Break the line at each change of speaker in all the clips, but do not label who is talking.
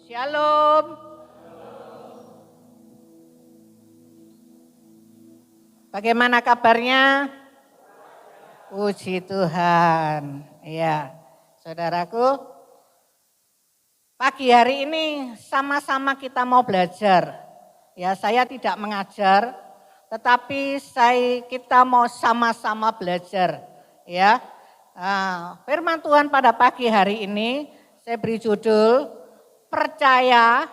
Shalom. Bagaimana kabarnya? Puji Tuhan. Ya, saudaraku, pagi hari ini sama-sama kita mau belajar. Ya, saya tidak mengajar, tetapi kita mau sama-sama belajar. Ya, firman Tuhan pada pagi hari ini saya beri judul percaya,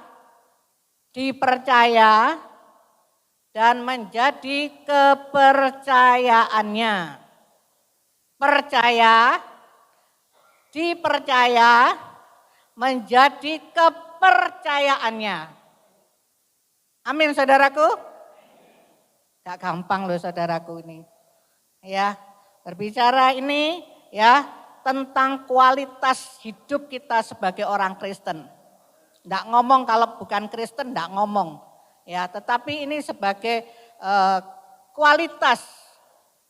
dipercaya, dan menjadi kepercayaannya. Percaya, dipercaya, menjadi kepercayaannya. Amin saudaraku. Gak gampang loh saudaraku ini. Ya, berbicara ini ya tentang kualitas hidup kita sebagai orang Kristen. Nggak ngomong kalau bukan Kristen, nggak ngomong. Ya, tetapi ini sebagai kualitas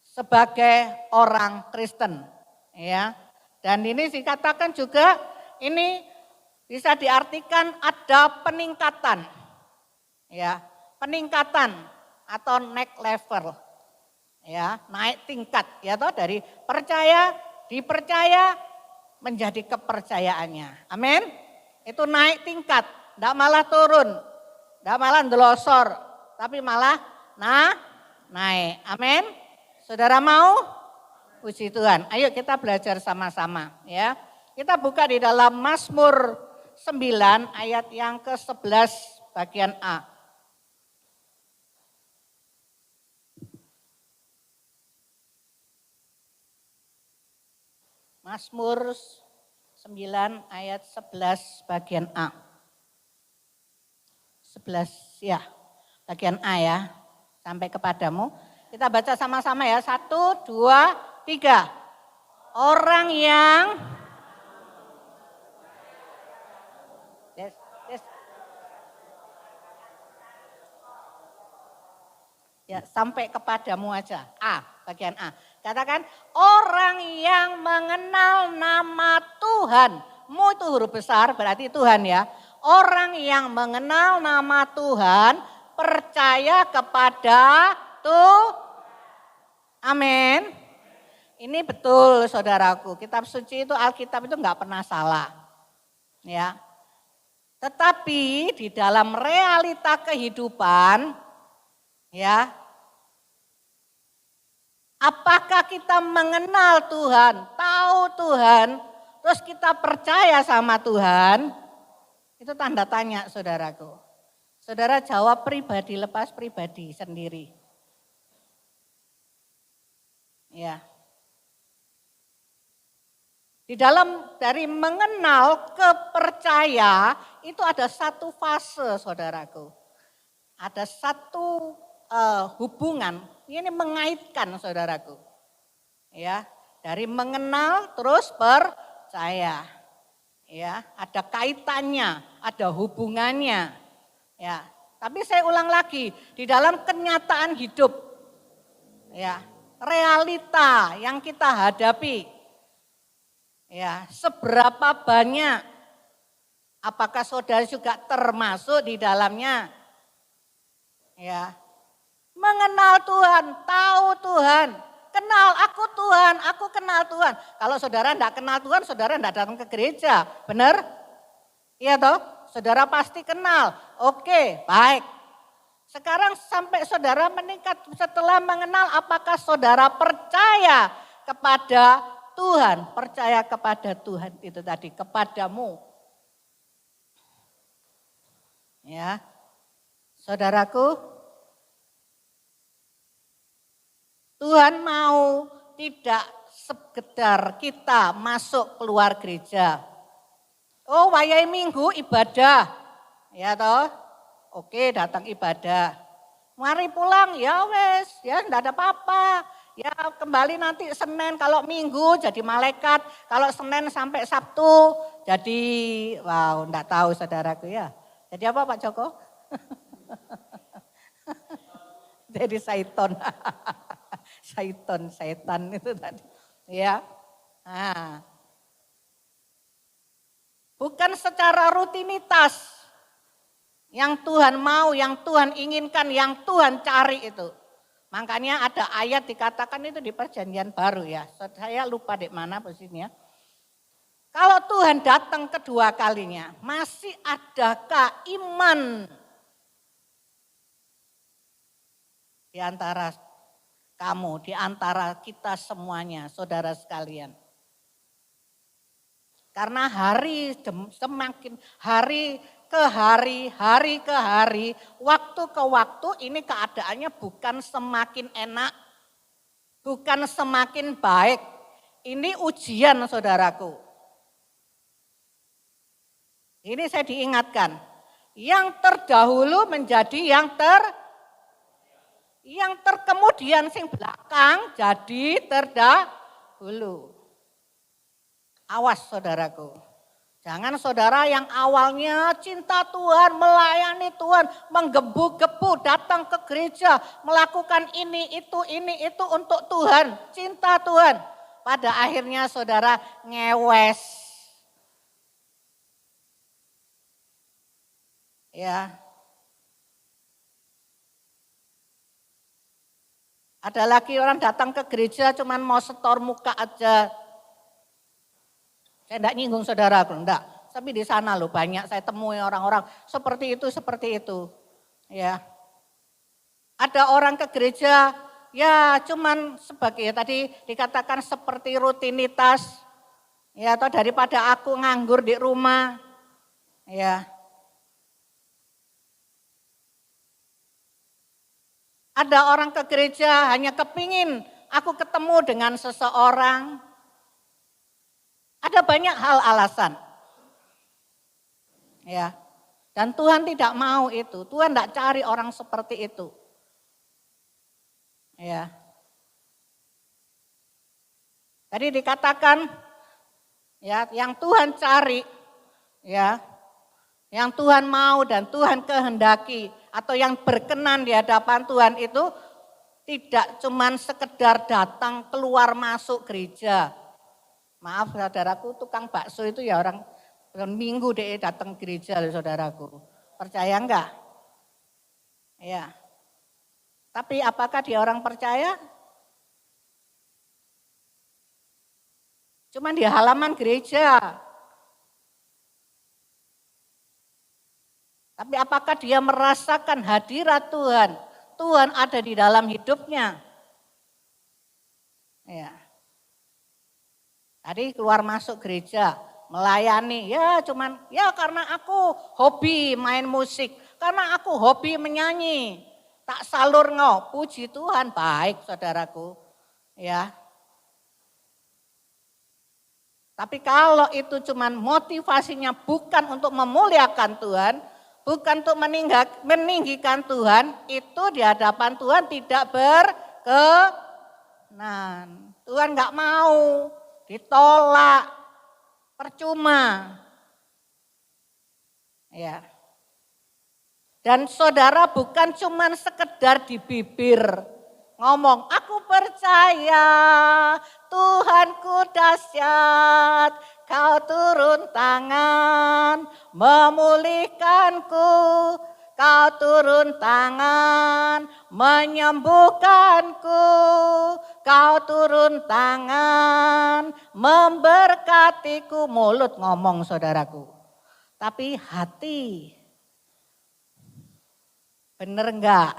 sebagai orang Kristen. Ya, dan ini dikatakan juga ini bisa diartikan ada peningkatan. Ya, peningkatan atau naik level. Ya, naik tingkat ya toh dari percaya, dipercaya menjadi kepercayaannya. Amin. Itu naik tingkat, enggak malah turun, enggak malah ndelosor, tapi malah naik. Amin. Saudara mau? Puji Tuhan. Ayo kita belajar sama-sama ya. Kita buka di dalam Mazmur 9 ayat yang ke-11 bagian A. Mazmur 9 ayat 11 bagian A. 11 ya, bagian A ya, sampai kepadamu. Kita baca sama-sama ya, 1, 2, 3. Orang yang ya sampai kepadamu aja, A, bagian A. Katakan orang yang mengenal nama Tuhan. Mu itu huruf besar berarti Tuhan ya. Orang yang mengenal nama Tuhan percaya kepada Tuhan. Amin. Ini betul saudaraku. Kitab suci itu Alkitab itu enggak pernah salah. Ya. Tetapi di dalam realita kehidupan ya, apakah kita mengenal Tuhan, tahu Tuhan, terus kita percaya sama Tuhan? Itu tanda tanya saudaraku. Saudara jawab pribadi, lepas pribadi sendiri. Ya. Di dalam dari mengenal ke percaya itu ada satu fase saudaraku. Ada satu hubungan, ini mengaitkan saudaraku. Ya, dari mengenal terus percaya. Ya, ada kaitannya, ada hubungannya. Ya, tapi saya ulang lagi, di dalam kenyataan hidup. Ya, realita yang kita hadapi. Ya, seberapa banyak apakah saudara juga termasuk di dalamnya? Ya, mengenal Tuhan, tahu Tuhan, kenal aku Tuhan, aku kenal Tuhan. Kalau saudara enggak kenal Tuhan, saudara enggak datang ke gereja, benar? Iya toh, saudara pasti kenal. Oke, baik. Sekarang sampai saudara meningkat setelah mengenal, apakah saudara percaya kepada Tuhan, percaya kepada Tuhan itu tadi, kepadamu. Ya, saudaraku, Tuhan mau tidak sekedar kita masuk keluar gereja. Oh, wayai minggu ibadah. Ya toh? Oke, datang ibadah. Mari pulang, ya wes, ya enggak ada apa-apa. Ya kembali nanti Senin, kalau Minggu jadi malaikat, kalau Senin sampai Sabtu jadi, wow enggak tahu saudaraku ya. Jadi apa Pak Joko? Jadi Saiton. Setan itu tadi. Ya. Nah. Bukan secara rutinitas. Yang Tuhan mau, yang Tuhan inginkan, yang Tuhan cari itu. Makanya ada ayat dikatakan itu di perjanjian baru ya. Saya lupa di mana posisinya. Kalau Tuhan datang kedua kalinya, masih adakah iman di antara kamu, di antara kita semuanya, saudara sekalian? Karena semakin hari ke hari, waktu ke waktu ini keadaannya bukan semakin enak, bukan semakin baik. Ini ujian saudaraku. Ini saya diingatkan, yang terdahulu menjadi yang terkemudian sing belakang jadi terdahulu. Awas saudaraku. Jangan saudara yang awalnya cinta Tuhan, melayani Tuhan, menggebu-gebu datang ke gereja, melakukan ini itu untuk Tuhan, cinta Tuhan. Pada akhirnya saudara ngewes. Ya. Ada lagi orang datang ke gereja cuman mau setor muka aja. Saya enggak nyinggung saudara, enggak. Tapi di sana loh banyak saya temui orang-orang seperti itu. Ya. Ada orang ke gereja ya cuman sebagai tadi dikatakan seperti rutinitas. Ya atau daripada aku nganggur di rumah. Ya. Ada orang ke gereja hanya kepingin aku ketemu dengan seseorang. Ada banyak hal alasan. Ya. Dan Tuhan tidak mau itu. Tuhan tidak cari orang seperti itu. Ya. Tadi dikatakan ya, yang Tuhan cari ya, yang Tuhan mau dan Tuhan kehendaki atau yang berkenan di hadapan Tuhan itu tidak cuman sekedar datang keluar masuk gereja. Maaf saudaraku, tukang bakso itu ya orang minggu deh datang gereja loh saudaraku. Percaya enggak? Ya. Tapi apakah dia orang percaya? Cuman di halaman gereja. Tapi apakah dia merasakan hadirat Tuhan? Tuhan ada di dalam hidupnya. Ya. Tadi keluar masuk gereja, melayani, ya cuman ya karena aku hobi main musik, karena aku hobi menyanyi, tak salur puji Tuhan, baik saudaraku, ya. Tapi kalau itu cuman motivasinya bukan untuk memuliakan Tuhan, bukan untuk meninggikan Tuhan, itu di hadapan Tuhan tidak berkenan. Tuhan nggak mau. Ditolak, percuma. Ya. Dan saudara bukan cuma sekedar di bibir ngomong, aku percaya Tuhanku dahsyat, kau turun tangan memulihkanku, kau turun tangan menyembuhkanku, kau turun tangan memberkatiku. Mulut ngomong saudaraku. Tapi hati, bener enggak?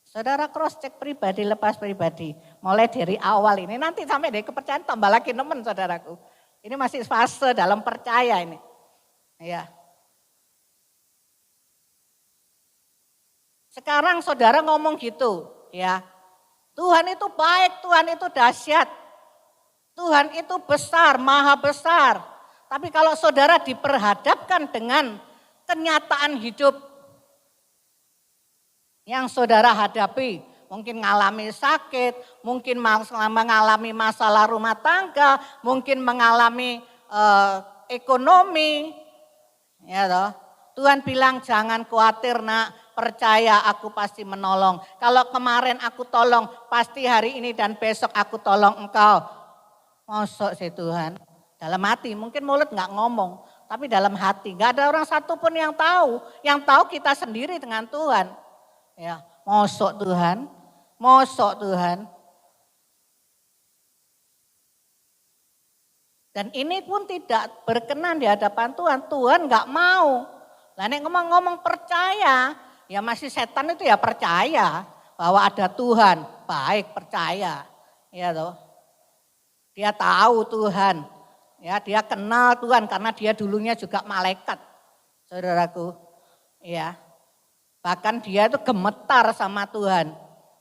Saudara cross check pribadi, lepas pribadi. Mulai dari awal ini, nanti sampai dari kepercayaan tambah lagi nemen saudaraku. Ini masih fase dalam percaya ini. Ya. Sekarang saudara ngomong gitu, ya. Tuhan itu baik, Tuhan itu dahsyat. Tuhan itu besar, maha besar. Tapi kalau saudara diperhadapkan dengan kenyataan hidup yang saudara hadapi, mungkin mengalami sakit, mungkin mengalami masalah rumah tangga, mungkin mengalami ekonomi, ya toh. Tuhan bilang jangan khawatir nak, percaya aku pasti menolong. Kalau kemarin aku tolong, pasti hari ini dan besok aku tolong engkau. Mosok sih Tuhan, dalam hati mungkin mulut nggak ngomong, tapi dalam hati. Gak ada orang satu pun yang tahu. Yang tahu kita sendiri dengan Tuhan. Ya, mosok Tuhan, mosok Tuhan. Dan ini pun tidak berkenan di hadapan Tuhan. Tuhan gak mau. Lah nek ngomong-ngomong percaya, ya masih setan itu ya percaya bahwa ada Tuhan. Baik, percaya. Ya toh. Dia tahu Tuhan. Ya, dia kenal Tuhan karena dia dulunya juga malaikat. Saudaraku. Ya. Bahkan dia itu gemetar sama Tuhan.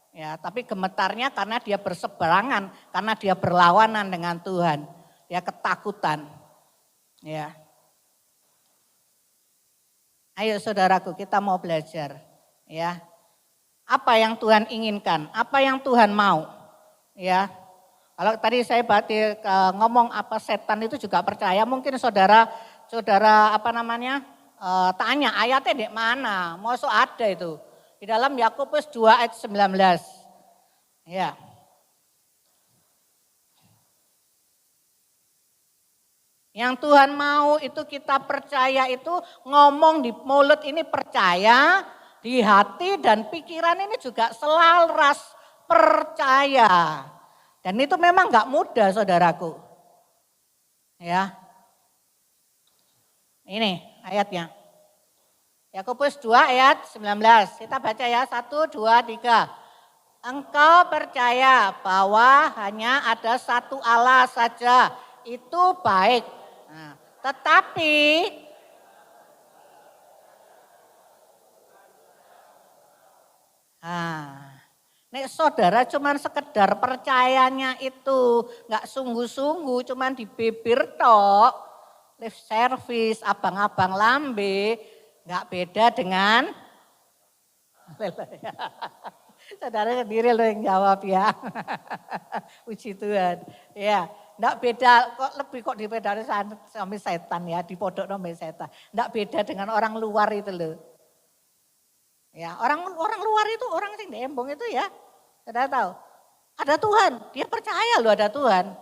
Ya, tapi gemetarnya karena dia berseberangan, karena dia berlawanan dengan Tuhan. Dia ketakutan. Ya. Ayo saudaraku, kita mau belajar. Ya. Apa yang Tuhan inginkan? Apa yang Tuhan mau? Ya. Kalau tadi saya ngomong apa setan itu juga percaya, mungkin saudara tanya ayatnya di mana? Mosok ada itu. Di dalam Yakobus 2 ayat 19. Ya. Yang Tuhan mau itu kita percaya itu ngomong di mulut ini percaya, di hati dan pikiran ini juga selaras percaya. Dan itu memang gak mudah saudaraku. Ya. Ini ayatnya. Yakobus 2 ayat 19. Kita baca ya 1, 2, 3. Engkau percaya bahwa hanya ada satu Allah saja. Itu baik. Nah, tetapi nek saudara cuman sekedar percayanya itu nggak sungguh-sungguh cuman di bibir tok, lip service, abang-abang lambe, nggak beda dengan saudara sendiri loh yang jawab ya. Puji Tuhan. Ya, nggak beda kok dibedani sama setan ya, di pondok sama setan. Nggak beda dengan orang luar itu loh. Ya, orang luar itu, orang sing dembong itu ya, sudah tahu. Ada Tuhan, dia percaya loh ada Tuhan.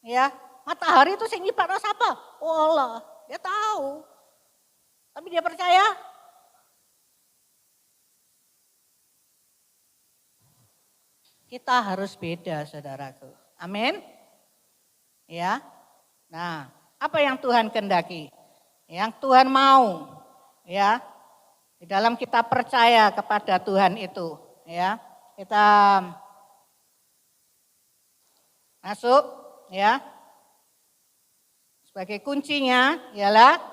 Ya, matahari itu sing nyiptakno sapa? Oh Allah, dia tahu. Tapi dia percaya. Kita harus beda, saudaraku. Amin. Ya. Nah, apa yang Tuhan kehendaki? Yang Tuhan mau, ya. Di dalam kita percaya kepada Tuhan itu, ya. Kita masuk, ya. Sebagai kuncinya ialah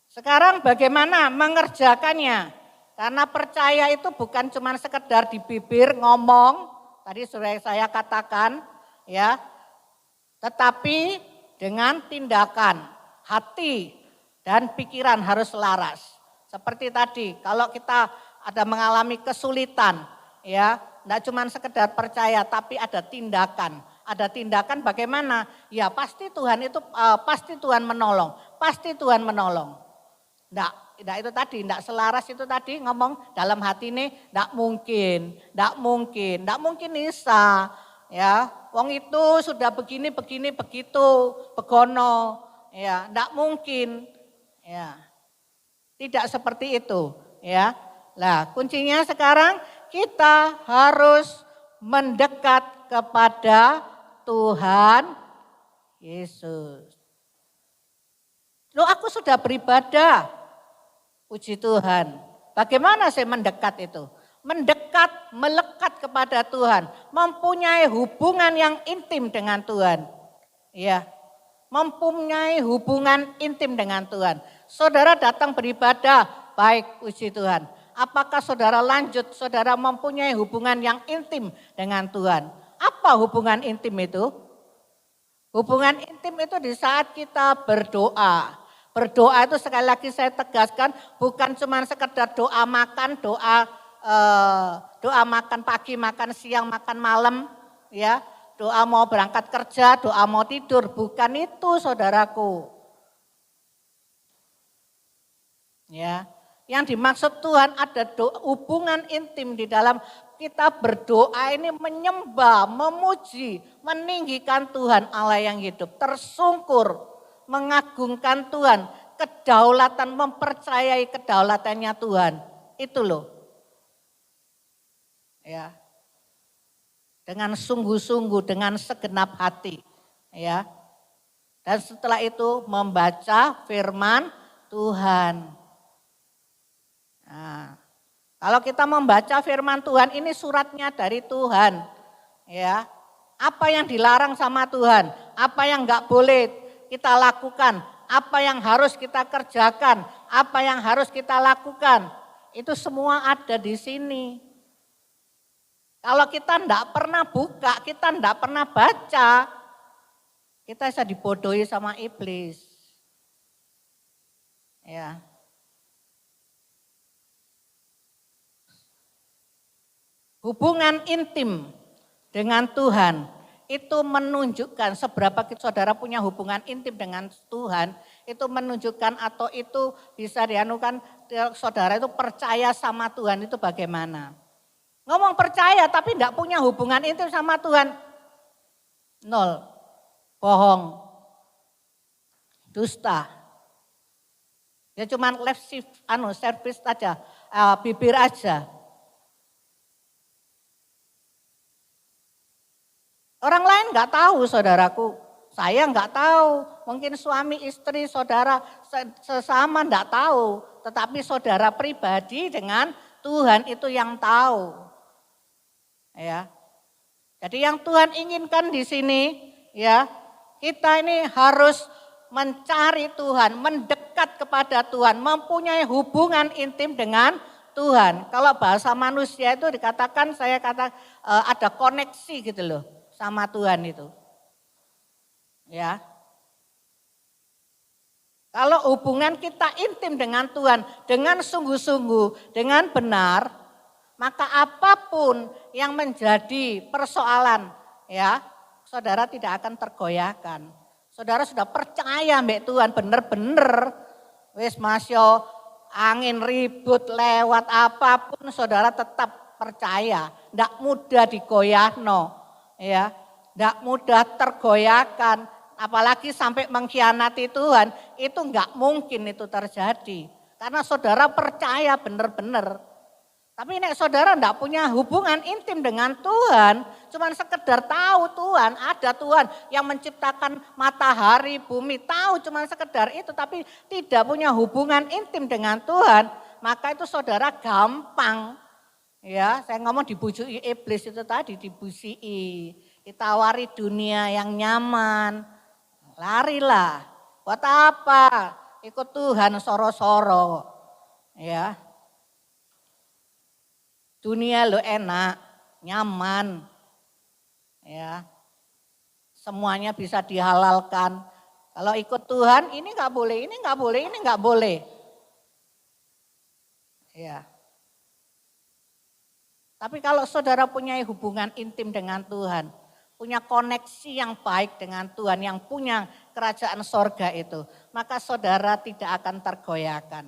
sekarang bagaimana mengerjakannya. Karena percaya itu bukan cuma sekedar di bibir ngomong, tadi sudah saya katakan, ya. Tetapi dengan tindakan, hati dan pikiran harus selaras. Seperti tadi, kalau kita ada mengalami kesulitan, ya, enggak cuma sekedar percaya, tapi ada tindakan. Ada tindakan bagaimana? Ya pasti Tuhan itu, pasti Tuhan menolong, pasti Tuhan menolong. Enggak itu tadi, enggak selaras itu tadi ngomong dalam hati ini, enggak mungkin bisa. Ya, wong itu sudah begini, begitu, begono, ya, enggak mungkin, ya. Tidak seperti itu, ya. Nah, kuncinya sekarang kita harus mendekat kepada Tuhan Yesus. Loh, aku sudah beribadah. Puji Tuhan. Bagaimana saya mendekat itu? Mendekat, melekat kepada Tuhan, mempunyai hubungan yang intim dengan Tuhan. Ya. Mempunyai hubungan intim dengan Tuhan. Saudara datang beribadah, baik puji Tuhan. Apakah saudara lanjut, saudara mempunyai hubungan yang intim dengan Tuhan? Apa hubungan intim itu? Hubungan intim itu di saat kita berdoa. Berdoa itu sekali lagi saya tegaskan bukan cuma sekedar doa makan, doa makan pagi, makan siang, makan malam, ya. Doa mau berangkat kerja, doa mau tidur, bukan itu saudaraku. Ya, yang dimaksud Tuhan ada hubungan intim di dalam kita berdoa ini menyembah, memuji, meninggikan Tuhan Allah yang hidup, tersungkur, mengagungkan Tuhan, kedaulatan, mempercayai kedaulatannya Tuhan. Itu loh. Ya. Dengan sungguh-sungguh, dengan segenap hati. Ya. Dan setelah itu membaca firman Tuhan. Nah, kalau kita membaca firman Tuhan, ini suratnya dari Tuhan. Ya, apa yang dilarang sama Tuhan, apa yang enggak boleh kita lakukan, apa yang harus kita kerjakan, apa yang harus kita lakukan, itu semua ada di sini. Kalau kita enggak pernah buka, kita enggak pernah baca, kita bisa dibodohi sama iblis. Ya. Hubungan intim dengan Tuhan itu menunjukkan seberapa saudara punya hubungan intim dengan Tuhan, itu menunjukkan atau itu bisa dianukan saudara itu percaya sama Tuhan itu bagaimana. Ngomong percaya tapi tidak punya hubungan intim sama Tuhan, nol, bohong, dusta. Ya cuman lip service aja, bibir aja. Orang lain nggak tahu saudaraku, saya nggak tahu, mungkin suami istri saudara sesama nggak tahu, tetapi saudara pribadi dengan Tuhan itu yang tahu. Ya. Jadi yang Tuhan inginkan di sini ya, kita ini harus mencari Tuhan, mendekat kepada Tuhan, mempunyai hubungan intim dengan Tuhan. Kalau bahasa manusia itu dikatakan ada koneksi gitu loh sama Tuhan itu. Ya. Kalau hubungan kita intim dengan Tuhan, dengan sungguh-sungguh, dengan benar, maka apapun yang menjadi persoalan, ya, saudara tidak akan tergoyahkan. Saudara sudah percaya mbak Tuhan bener-bener, wis masyo angin ribut lewat apapun, saudara tetap percaya, tidak mudah digoyahno, ya, tidak mudah tergoyahkan, apalagi sampai mengkhianati Tuhan, itu enggak mungkin itu terjadi, karena saudara percaya bener-bener. Tapi nek saudara enggak punya hubungan intim dengan Tuhan, cuman sekedar tahu Tuhan, ada Tuhan yang menciptakan matahari, bumi, tahu cuman sekedar itu, tapi tidak punya hubungan intim dengan Tuhan, maka itu saudara gampang. Ya, saya ngomong dibujuki iblis itu tadi, dibujuki, ditawari dunia yang nyaman, larilah. Buat apa? Ikut Tuhan soro-soro. Ya. Dunia lo enak, nyaman, ya, semuanya bisa dihalalkan. Kalau ikut Tuhan ini nggak boleh, ini nggak boleh, ini nggak boleh. Ya. Tapi kalau saudara punya hubungan intim dengan Tuhan, punya koneksi yang baik dengan Tuhan, yang punya kerajaan sorga itu, maka saudara tidak akan tergoyahkan.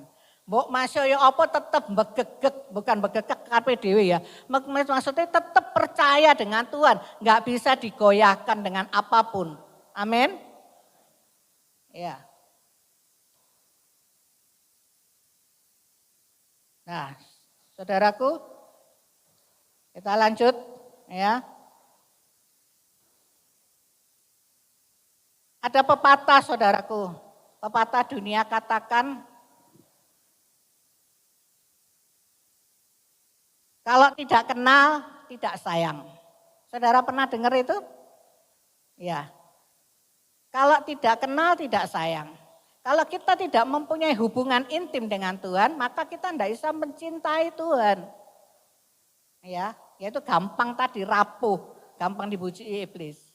Mbok masya ya apa tetap begegek, bukan begegek KPDW ya. Maksudnya tetap percaya dengan Tuhan, nggak bisa digoyahkan dengan apapun. Amin. Ya. Nah, saudaraku, kita lanjut ya. Ada pepatah saudaraku, pepatah dunia katakan, kalau tidak kenal, tidak sayang. Saudara pernah dengar itu? Ya. Kalau tidak kenal, tidak sayang. Kalau kita tidak mempunyai hubungan intim dengan Tuhan, maka kita tidak bisa mencintai Tuhan. Ya, yaitu gampang tadi rapuh, gampang dibujuki iblis.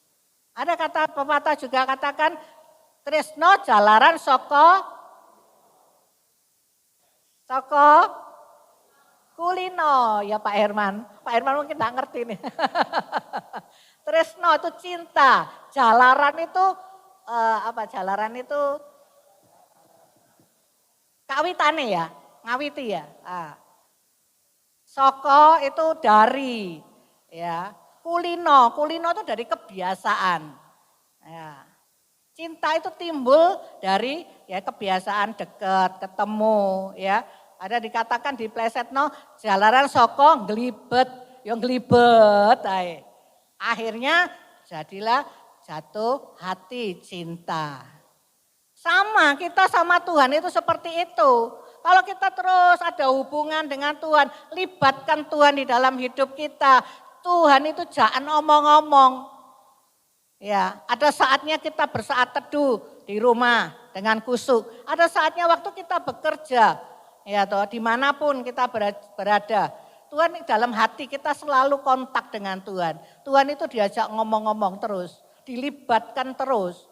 Ada kata pepatah juga katakan, tresno jalaran soko kulino, ya Pak Herman. Pak Herman mungkin tidak ngerti nih. Tresno itu cinta, jalaran itu jalaran itu kawitane ya, ngawiti ya. Soko itu dari, ya. Kulino itu dari kebiasaan. Ya. Cinta itu timbul dari ya kebiasaan dekat, ketemu ya. Ada dikatakan di plesetno jalaran soko ngelibet, yang ngelibet ae. Akhirnya jadilah jatuh hati cinta. Sama kita sama Tuhan itu seperti itu. Kalau kita terus ada hubungan dengan Tuhan, libatkan Tuhan di dalam hidup kita. Tuhan itu jangan omong-omong. Ya, ada saatnya kita bersaat teduh di rumah dengan kusuk. Ada saatnya waktu kita bekerja, ya toh, dimanapun kita berada. Tuhan dalam hati kita selalu kontak dengan Tuhan. Tuhan itu diajak ngomong-ngomong terus, dilibatkan terus,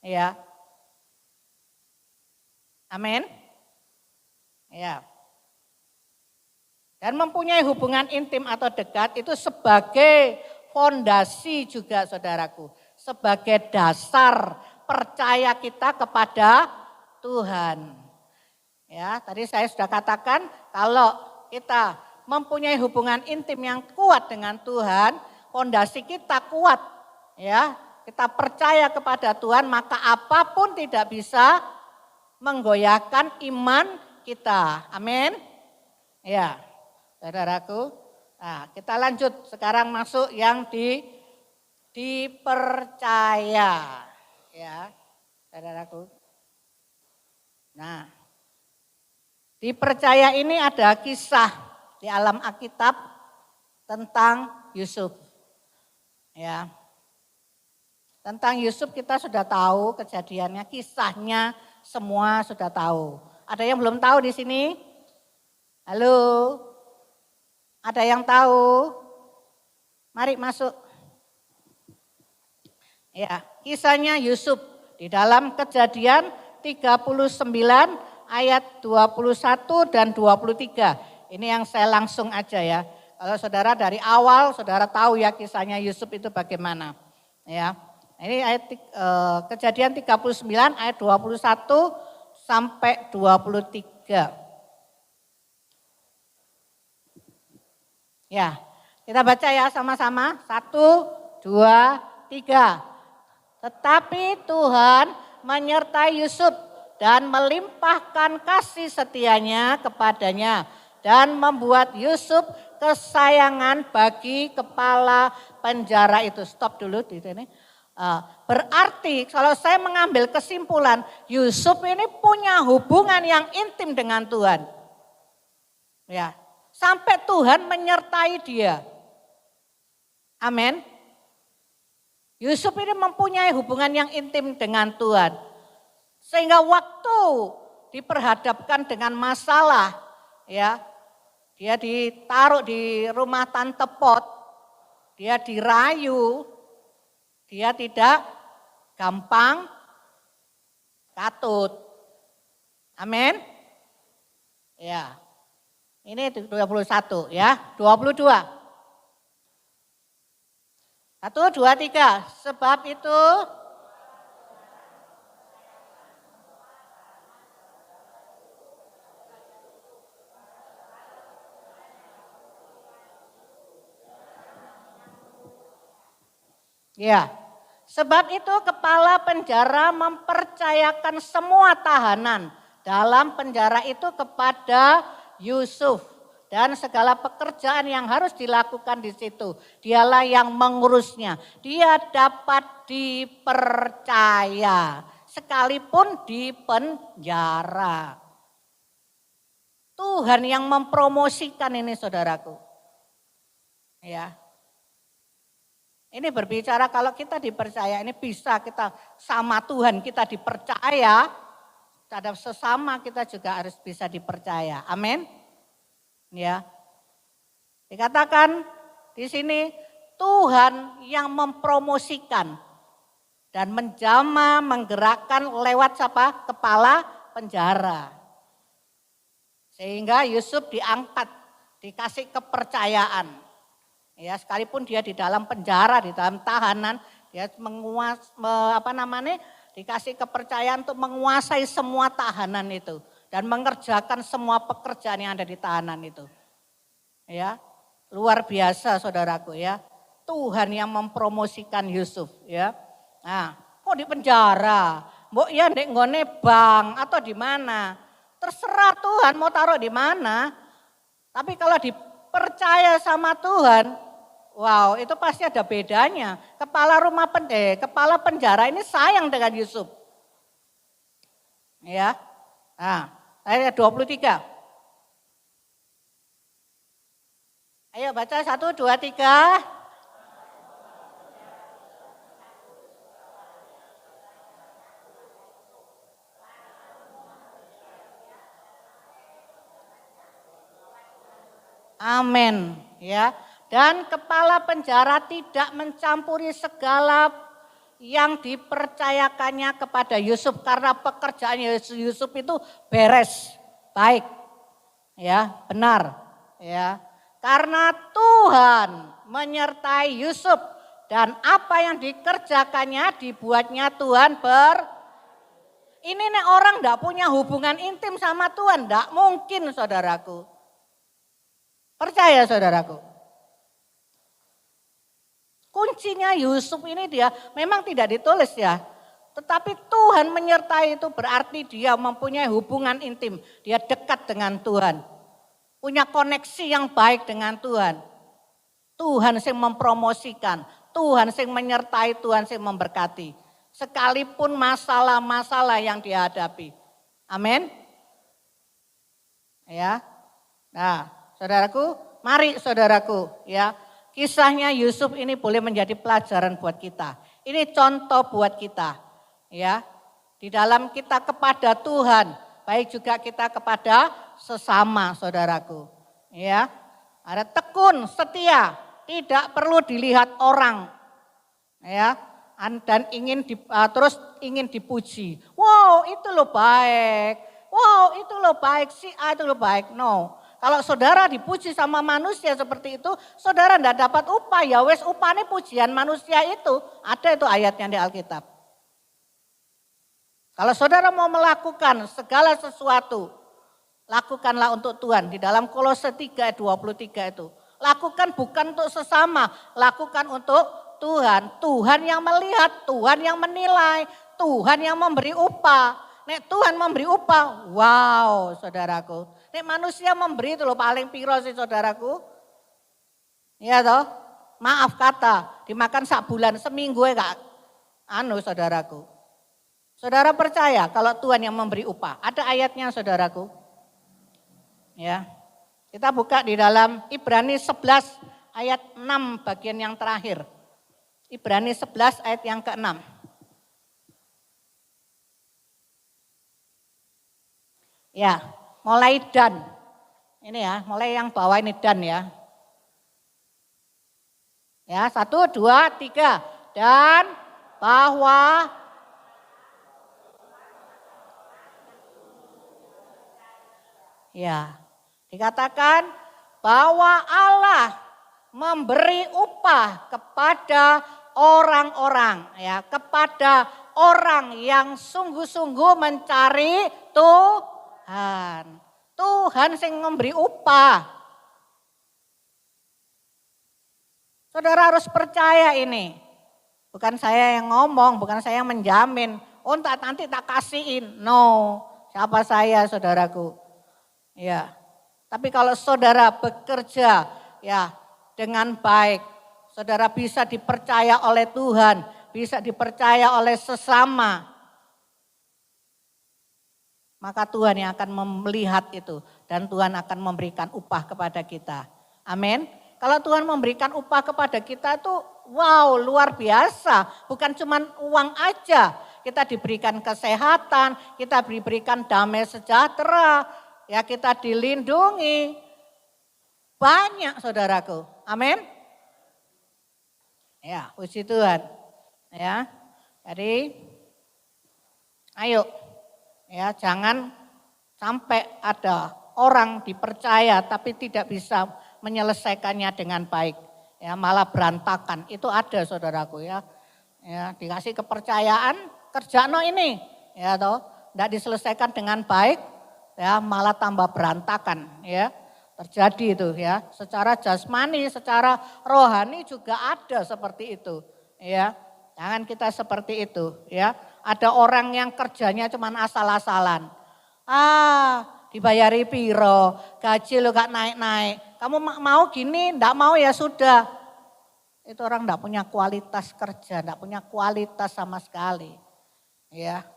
ya. Amin. Ya. Dan mempunyai hubungan intim atau dekat itu sebagai fondasi juga saudaraku. Sebagai dasar percaya kita kepada Tuhan. Ya, tadi saya sudah katakan kalau kita mempunyai hubungan intim yang kuat dengan Tuhan, fondasi kita kuat. Ya, kita percaya kepada Tuhan, maka apapun tidak bisa menggoyahkan iman kita. Amin. Ya, saudaraku. Nah, kita lanjut sekarang masuk yang dipercaya. Ya, saudaraku. Nah, dipercaya ini ada kisah di alam Alkitab tentang Yusuf. Ya. Tentang Yusuf kita sudah tahu kejadiannya, kisahnya semua sudah tahu. Ada yang belum tahu di sini? Halo? Ada yang tahu? Mari masuk. Ya, kisahnya Yusuf di dalam Kejadian 39 ayat 21 dan 23. Ini yang saya langsung aja ya. Kalau saudara dari awal saudara tahu ya kisahnya Yusuf itu bagaimana. Ya. Ini ayat Kejadian 39 ayat 21 sampai 23. Ya, kita baca ya sama-sama. 1, 2, 3. Tetapi Tuhan menyertai Yusuf dan melimpahkan kasih setianya kepadanya dan membuat Yusuf kesayangan bagi kepala penjara itu. Stop dulu di sini. Berarti kalau saya mengambil kesimpulan, Yusuf ini punya hubungan yang intim dengan Tuhan. Ya, sampai Tuhan menyertai dia. Amin. Yusuf ini mempunyai hubungan yang intim dengan Tuhan. Sehingga waktu diperhadapkan dengan masalah, ya, dia ditaruh di rumah Tante Pot, dia dirayu, dia tidak gampang katut. Amin. Ya. Ini 21 ya, 22. 1, 2, 3. Sebab itu ya, sebab itu kepala penjara mempercayakan semua tahanan dalam penjara itu kepada Yusuf. Dan segala pekerjaan yang harus dilakukan di situ, dialah yang mengurusnya. Dia dapat dipercaya sekalipun di penjara. Tuhan yang mempromosikan ini saudaraku. Ya. Ini berbicara kalau kita dipercaya, ini bisa kita sama Tuhan kita dipercaya, terhadap sesama kita juga harus bisa dipercaya. Amin. Ya. Dikatakan di sini Tuhan yang mempromosikan dan menjama, menggerakkan lewat siapa? Kepala penjara. Sehingga Yusuf diangkat, dikasih kepercayaan. Ya, sekalipun dia di dalam penjara, di dalam tahanan, dia dikasih kepercayaan untuk menguasai semua tahanan itu dan mengerjakan semua pekerjaan yang ada di tahanan itu. Ya, luar biasa saudaraku ya. Tuhan yang mempromosikan Yusuf ya. Nah, kok Mau di penjara, mau ya ndek nggone bank atau di mana. Terserah Tuhan mau taruh di mana. Tapi kalau dipercaya sama Tuhan, wow, itu pasti ada bedanya. Kepala penjara ini sayang dengan Yusuf. Ya. Nah, ayat 23. Ayo baca 1, 2, 3. Amin, ya. Dan kepala penjara tidak mencampuri segala yang dipercayakannya kepada Yusuf karena pekerjaan Yusuf itu beres, baik. Ya, benar, ya. Karena Tuhan menyertai Yusuf dan apa yang dikerjakannya dibuatnya Tuhan Ini nih orang enggak punya hubungan intim sama Tuhan, enggak mungkin saudaraku. Percaya saudaraku. Kuncinya Yusuf ini dia memang tidak ditulis ya. Tetapi Tuhan menyertai itu berarti dia mempunyai hubungan intim. Dia dekat dengan Tuhan. Punya koneksi yang baik dengan Tuhan. Tuhan yang mempromosikan. Tuhan yang menyertai, Tuhan yang memberkati. Sekalipun masalah-masalah yang dihadapi. Amin. Ya. Nah. Saudaraku, mari saudaraku ya. Kisahnya Yusuf ini boleh menjadi pelajaran buat kita. Ini contoh buat kita ya. Di dalam kita kepada Tuhan, baik juga kita kepada sesama saudaraku. Ya. Ada tekun, setia, tidak perlu dilihat orang. Ya. Dan terus ingin dipuji. Wow, itu loh baik. Wow, itu loh baik, si A itu loh baik. No. Kalau saudara dipuji sama manusia seperti itu, saudara tidak dapat upah. Ya wes upahnya pujian manusia itu. Ada itu ayatnya di Alkitab. Kalau saudara mau melakukan segala sesuatu, lakukanlah untuk Tuhan. Di dalam Kolose 3 ayat 23 itu. Lakukan bukan untuk sesama, lakukan untuk Tuhan. Tuhan yang melihat, Tuhan yang menilai, Tuhan yang memberi upah. Nek Tuhan memberi upah, wow saudaraku. Nek manusia memberi itu loh paling piro sih saudaraku. Iya toh, maaf kata, dimakan sak bulan seminggu ya kak. Saudaraku. Saudara percaya kalau Tuhan yang memberi upah. Ada ayatnya saudaraku. Ya, kita buka di dalam Ibrani 11 ayat 6 bagian yang terakhir. Ibrani 11 ayat yang ke-6. Ya, mulai dan. Ini ya, mulai yang bawah ini dan ya. Ya, 1, 2, 3. Dan bahwa ya, dikatakan bahwa Allah memberi upah kepada orang-orang ya, kepada orang yang sungguh-sungguh mencari Tuhan. Tuhan sing memberi upah. Saudara harus percaya ini. Bukan saya yang ngomong, bukan saya yang menjamin. Oh nanti tak kasihin. No, siapa saya saudaraku. Ya, tapi kalau saudara bekerja ya dengan baik. Saudara bisa dipercaya oleh Tuhan, bisa dipercaya oleh sesama. Maka Tuhan yang akan melihat itu dan Tuhan akan memberikan upah kepada kita. Amin. Kalau Tuhan memberikan upah kepada kita itu wow luar biasa. Bukan cuma uang aja. Kita diberikan kesehatan, kita diberikan damai sejahtera, ya kita dilindungi. Banyak saudaraku. Amin. Ya, puji Tuhan. Ya. Jadi ayo ya, jangan sampai ada orang dipercaya tapi tidak bisa menyelesaikannya dengan baik. Ya, malah berantakan. Itu ada saudaraku ya. Ya, dikasih kepercayaan, kerjaan ini ya toh, enggak diselesaikan dengan baik, ya malah tambah berantakan ya. Terjadi itu ya. Secara jasmani, secara rohani juga ada seperti itu, ya. Jangan kita seperti itu ya. Ada orang yang kerjanya cuma asal-asalan. Dibayari piro, gaji lo gak naik-naik. Kamu mau gini, enggak mau ya sudah. Itu orang enggak punya kualitas kerja, enggak punya kualitas sama sekali. Ya.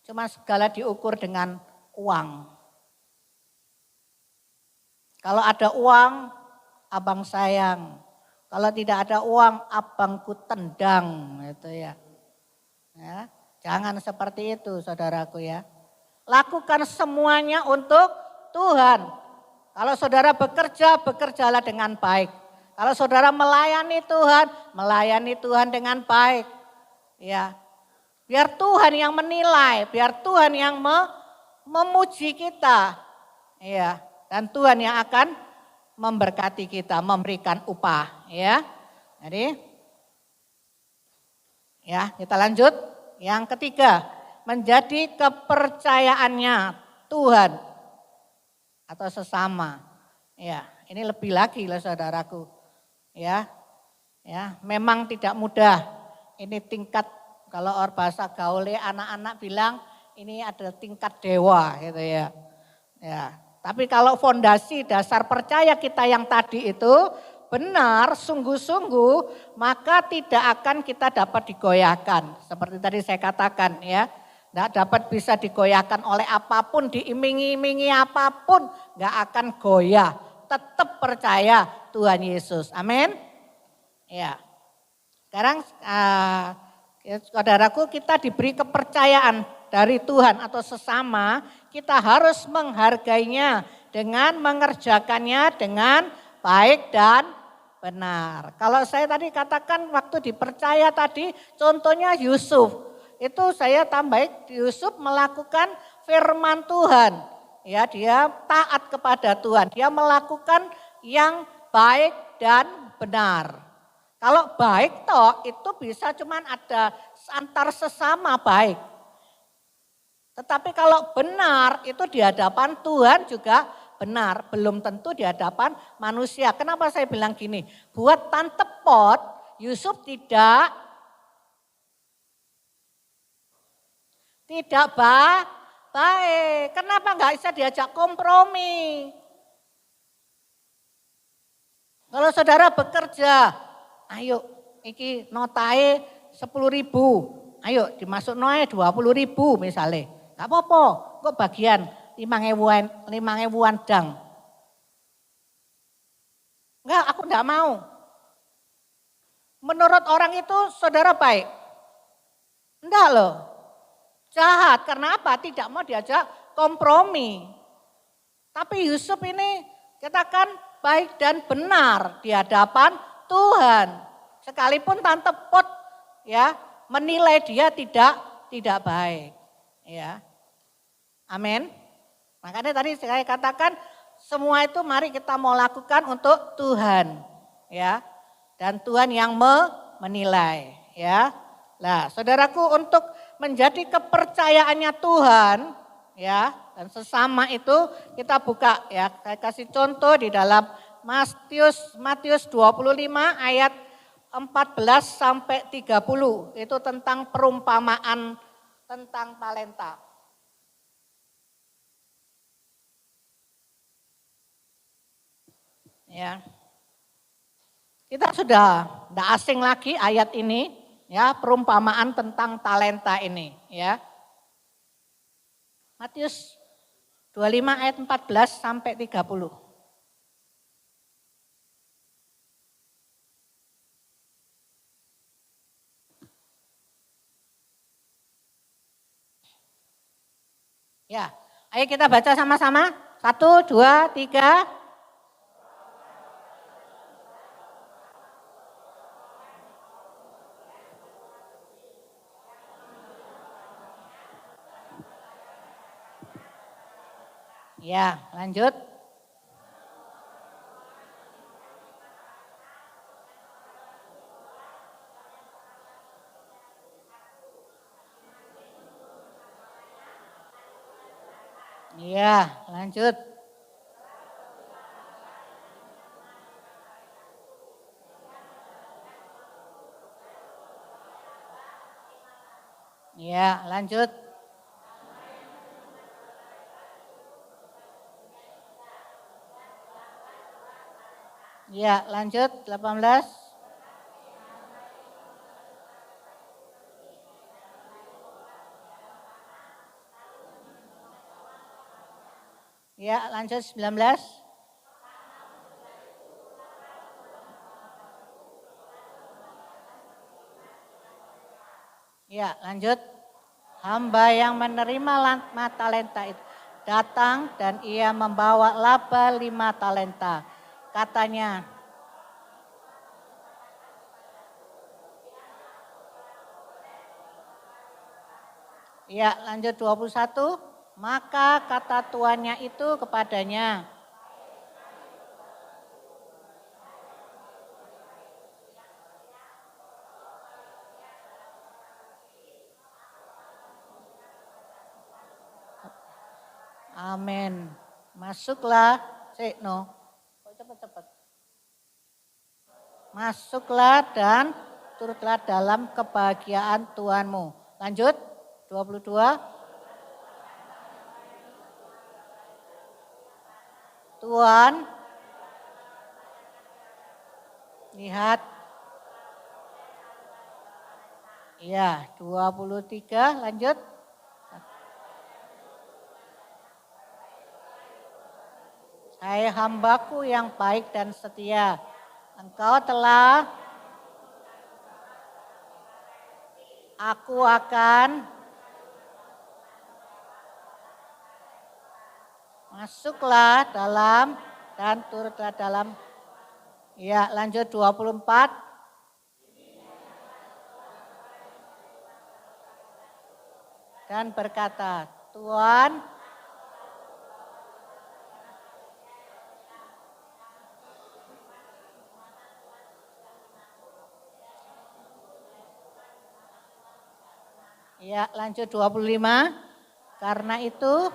Cuma segala diukur dengan uang. Kalau ada uang, abang sayang. Kalau tidak ada uang, abangku tendang. Gitu ya. Ya, jangan seperti itu saudaraku ya. Lakukan semuanya untuk Tuhan. Kalau saudara bekerja, bekerjalah dengan baik. Kalau saudara melayani Tuhan dengan baik. Ya. Biar Tuhan yang menilai, biar Tuhan yang memuji kita. Ya, dan Tuhan yang akan memberkati kita, memberikan upah, ya. Jadi ya, kita lanjut. Yang ketiga, menjadi kepercayaannya Tuhan atau sesama. Ya, ini lebih lagi loh saudaraku. Ya. Ya, memang tidak mudah. Ini tingkat kalau orang bahasa gaulnya anak-anak bilang ini ada tingkat dewa gitu ya. Ya, tapi kalau fondasi dasar percaya kita yang tadi itu benar, sungguh-sungguh, maka tidak akan kita dapat digoyahkan. Seperti tadi saya katakan ya, tidak dapat bisa digoyahkan oleh apapun, diiming-imingi apapun, nggak akan goyah. Tetap percaya Tuhan Yesus. Amin. Ya. Sekarang saudaraku, kita diberi kepercayaan dari Tuhan atau sesama, kita harus menghargainya dengan mengerjakannya dengan baik dan benar. Kalau saya tadi katakan waktu dipercaya tadi, contohnya Yusuf. Itu saya tambahin Yusuf melakukan firman Tuhan. Ya, dia taat kepada Tuhan. Dia melakukan yang baik dan benar. Kalau baik toh itu bisa cuman ada antar sesama baik. Tetapi kalau benar itu di hadapan Tuhan juga benar, belum tentu di hadapan manusia. Kenapa saya bilang gini? Buat Tante Pot, Yusuf tidak baik. Kenapa nggak bisa diajak kompromi? Kalau saudara bekerja, ayo iki notae 10.000, ayo dimasuk noe 20.000 misalnya. Gak apa-apa, kok bagian 5.000-an dang. Enggak, aku enggak mau. Menurut orang itu saudara baik? Enggak loh. Jahat, karena apa? Tidak mau diajak kompromi. Tapi Yusuf ini katakan baik dan benar di hadapan Tuhan. Sekalipun Tante Pot ya menilai dia tidak baik. Ya. Amin. Makanya tadi saya katakan semua itu mari kita mau lakukan untuk Tuhan. Ya. Dan Tuhan yang menilai, ya. Nah, saudaraku, untuk menjadi kepercayaannya Tuhan, ya, dan sesama itu kita buka ya. Saya kasih contoh di dalam Matius 25 ayat 14 sampai 30. Itu tentang perumpamaan tentang talenta. Ya. Kita sudah tidak asing lagi ayat ini, ya, perumpamaan tentang talenta ini, ya. Matius 25 ayat 14 sampai 30. Ya, ayo kita baca sama-sama. 1, 2, 3. Ya, lanjut. Ya, lanjut. Ya, lanjut. Ya, lanjut 18. Ya, lanjut 19. Ya, lanjut. Hamba yang menerima 5 talenta itu datang dan ia membawa laba 5 talenta. Katanya, ya lanjut 21. Maka kata tuannya itu kepadanya, amin. Masuklah, no. Cepat-cepat. Masuklah dan turutlah dalam kebahagiaan Tuhanmu. Lanjut, 22. Tuhan, lihat. Ya, 23, lanjut. Hai hambaku yang baik dan setia, engkau telah, aku akan masuklah dalam dan turutlah dalam. Ya, lanjut 24. Dan berkata, Tuhan, ya, lanjut 25. Karena itu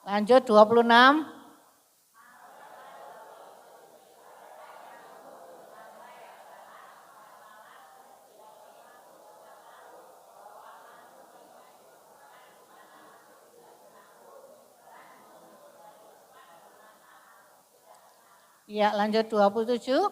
lanjut 26. Ya, lanjut 27.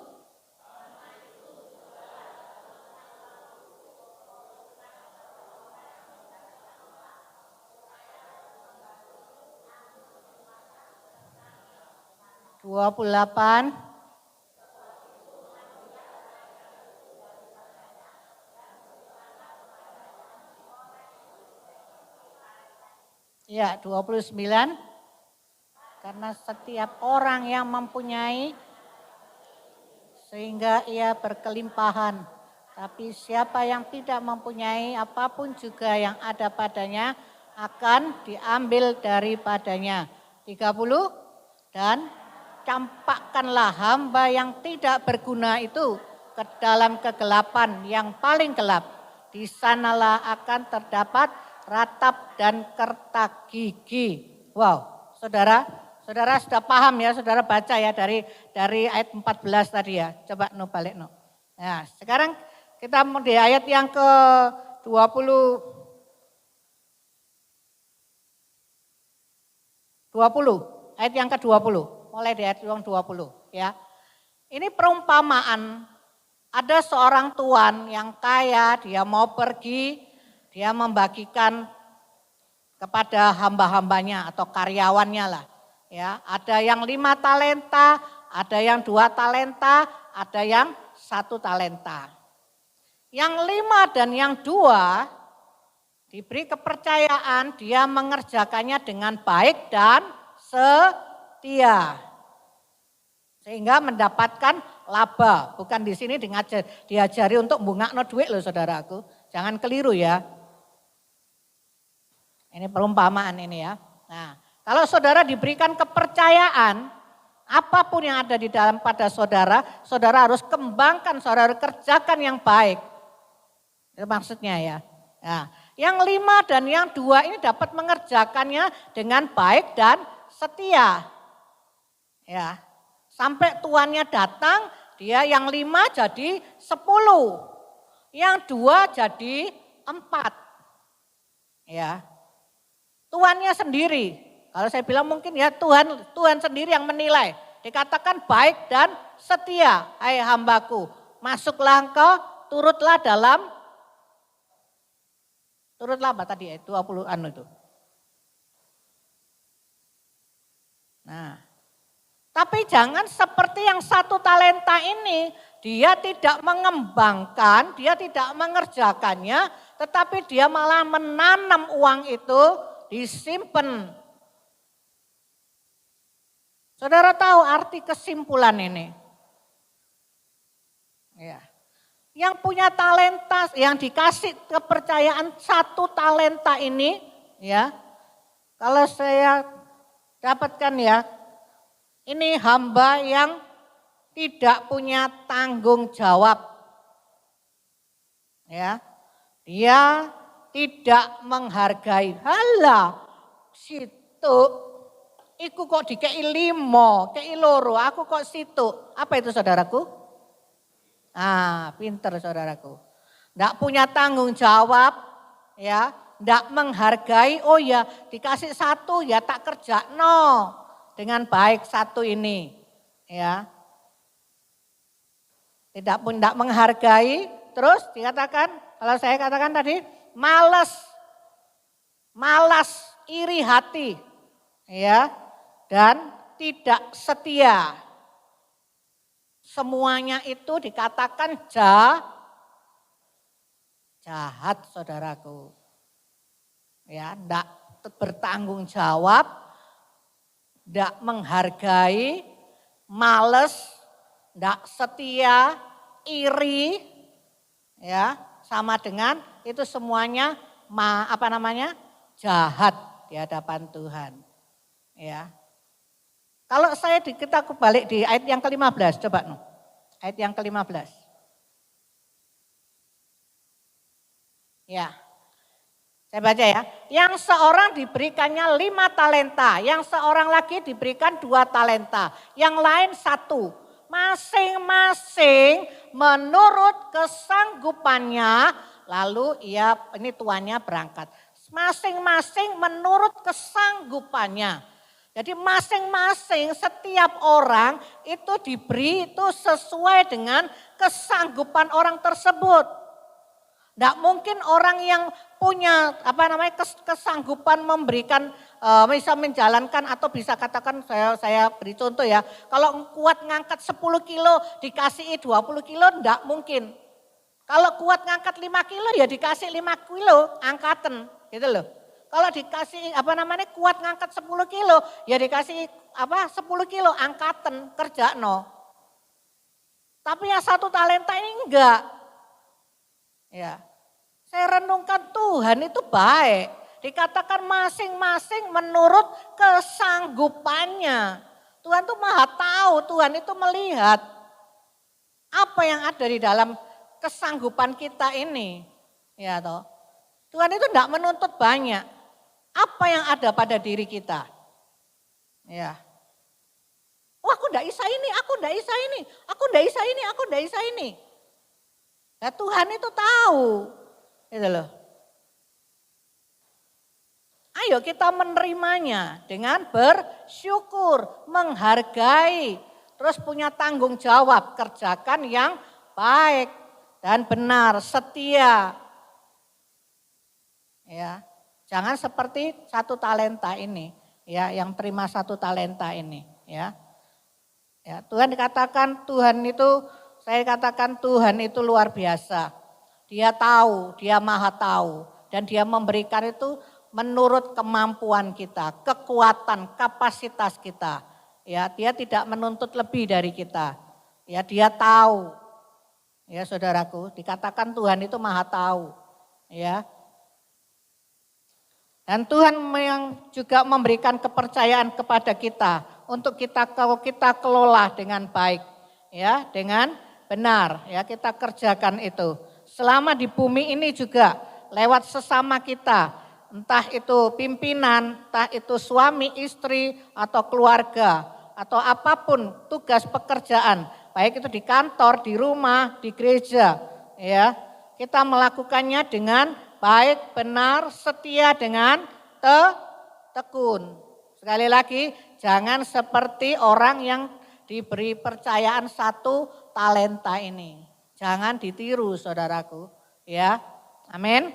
Dua puluh 28. Ya, 29. Karena setiap orang yang mempunyai sehingga ia berkelimpahan. Tapi siapa yang tidak mempunyai apapun juga yang ada padanya akan diambil daripadanya. 30. Dan campakkanlah hamba yang tidak berguna itu ke dalam kegelapan yang paling gelap. Di sanalah akan terdapat ratap dan kertak gigi. Wow, saudara sudah paham ya, saudara baca ya dari ayat 14 tadi ya. Coba balik. Nah, sekarang kita mau di ayat yang ke 20. Ayat yang ke-20. Mulai dari ayat yang 20 ya. Ini perumpamaan, ada seorang tuan yang kaya, dia mau pergi, dia membagikan kepada hamba-hambanya atau karyawannya lah. Ya, ada yang 5 talenta, ada yang 2 talenta, ada yang 1 talenta. Yang 5 dan yang 2 diberi kepercayaan, dia mengerjakannya dengan baik dan setia. Sehingga mendapatkan laba. Bukan di sini diajari untuk bungakno duit loh saudaraku. Jangan keliru ya. Ini perumpamaan ini ya. Nah, kalau saudara diberikan kepercayaan, apapun yang ada di dalam pada saudara, saudara harus kembangkan, saudara kerjakan yang baik. Itu maksudnya ya. Nah, yang 5 dan yang 2 ini dapat mengerjakannya dengan baik dan setia. Ya. Sampai tuannya datang, dia yang 5 jadi 10. Yang 2 jadi 4. Ya. Tuannya sendiri. Kalau saya bilang mungkin ya Tuhan sendiri yang menilai. Dikatakan baik dan setia, hai hambaku. Masuklah engkau, turutlah apa tadi ya, 20 itu. Nah, tapi jangan seperti yang 1 talenta ini, dia tidak mengembangkan, dia tidak mengerjakannya, tetapi dia malah menanam uang itu, disimpan. Saudara tahu arti kesimpulan ini? Ya. Yang punya talenta, yang dikasih kepercayaan 1 talenta ini, ya. Kalau saya dapatkan ya, ini hamba yang tidak punya tanggung jawab. Ya. Dia tidak menghargai. Halah, situ iku kok dikei 5, kei 2, aku kok situ. Apa itu saudaraku? Pinter saudaraku. Enggak punya tanggung jawab, ya, enggak menghargai. Oh ya, dikasih 1 ya tak kerja no dengan baik 1 ini, ya. Tidak menghargai, terus dikatakan, kalau saya katakan tadi, malas, iri hati, ya, dan tidak setia. Semuanya itu dikatakan jahat saudaraku. Ya, enggak bertanggung jawab, enggak menghargai, males, enggak setia, iri, ya, sama dengan itu semuanya jahat di hadapan Tuhan. Ya. Kalau kita kebalik di ayat yang ke-15, coba no. Ayat yang ke-15. Ya. Saya baca ya. Yang seorang diberikannya 5 talenta, yang seorang lagi diberikan 2 talenta, yang lain 1. Masing-masing menurut kesanggupannya, lalu ini tuannya berangkat. Masing-masing menurut kesanggupannya. Jadi masing-masing setiap orang itu diberi itu sesuai dengan kesanggupan orang tersebut. Tidak mungkin orang yang punya kesanggupan memberikan bisa menjalankan atau bisa katakan saya beri contoh ya. Kalau kuat ngangkat 10 kilo dikasih 20 kilo tidak mungkin. Kalau kuat ngangkat 5 kilo ya dikasih 5 kilo angkatan gitu loh. Kalau dikasih kuat ngangkat 10 kilo ya dikasih 10 kilo angkatan kerja no. Tapi yang 1 talenta ini enggak. Ya. Saya renungkan Tuhan itu baik. Dikatakan masing-masing menurut kesanggupannya. Tuhan itu maha tahu, Tuhan itu melihat apa yang ada di dalam kesanggupan kita ini. Ya toh. Tuhan itu tidak menuntut banyak. Apa yang ada pada diri kita. Ya. Oh aku tidak bisa ini, aku tidak bisa ini, aku tidak bisa ini, aku tidak bisa ini. Nah, Tuhan itu tahu. Gitu loh. Ayo kita menerimanya dengan bersyukur, menghargai, terus punya tanggung jawab, kerjakan yang baik dan benar, setia. Ya, jangan seperti 1 talenta ini, ya, yang terima 1 talenta ini, ya. Ya, Tuhan dikatakan saya katakan Tuhan itu luar biasa. Dia tahu, dia maha tahu. Dan dia memberikan itu menurut kemampuan kita, kekuatan, kapasitas kita. Ya, dia tidak menuntut lebih dari kita. Ya, dia tahu. Ya, saudaraku, dikatakan Tuhan itu maha tahu. Ya. Dan Tuhan yang juga memberikan kepercayaan kepada kita untuk kita kelola dengan baik, ya, dengan benar, ya, kita kerjakan itu. Selama di bumi ini juga lewat sesama kita, entah itu pimpinan, entah itu suami, istri, atau keluarga, atau apapun tugas pekerjaan, baik itu di kantor, di rumah, di gereja, ya. Kita melakukannya dengan baik, benar, setia dengan tekun. Sekali lagi, jangan seperti orang yang diberi percayaan satu talenta ini. Jangan ditiru saudaraku, ya. Amin.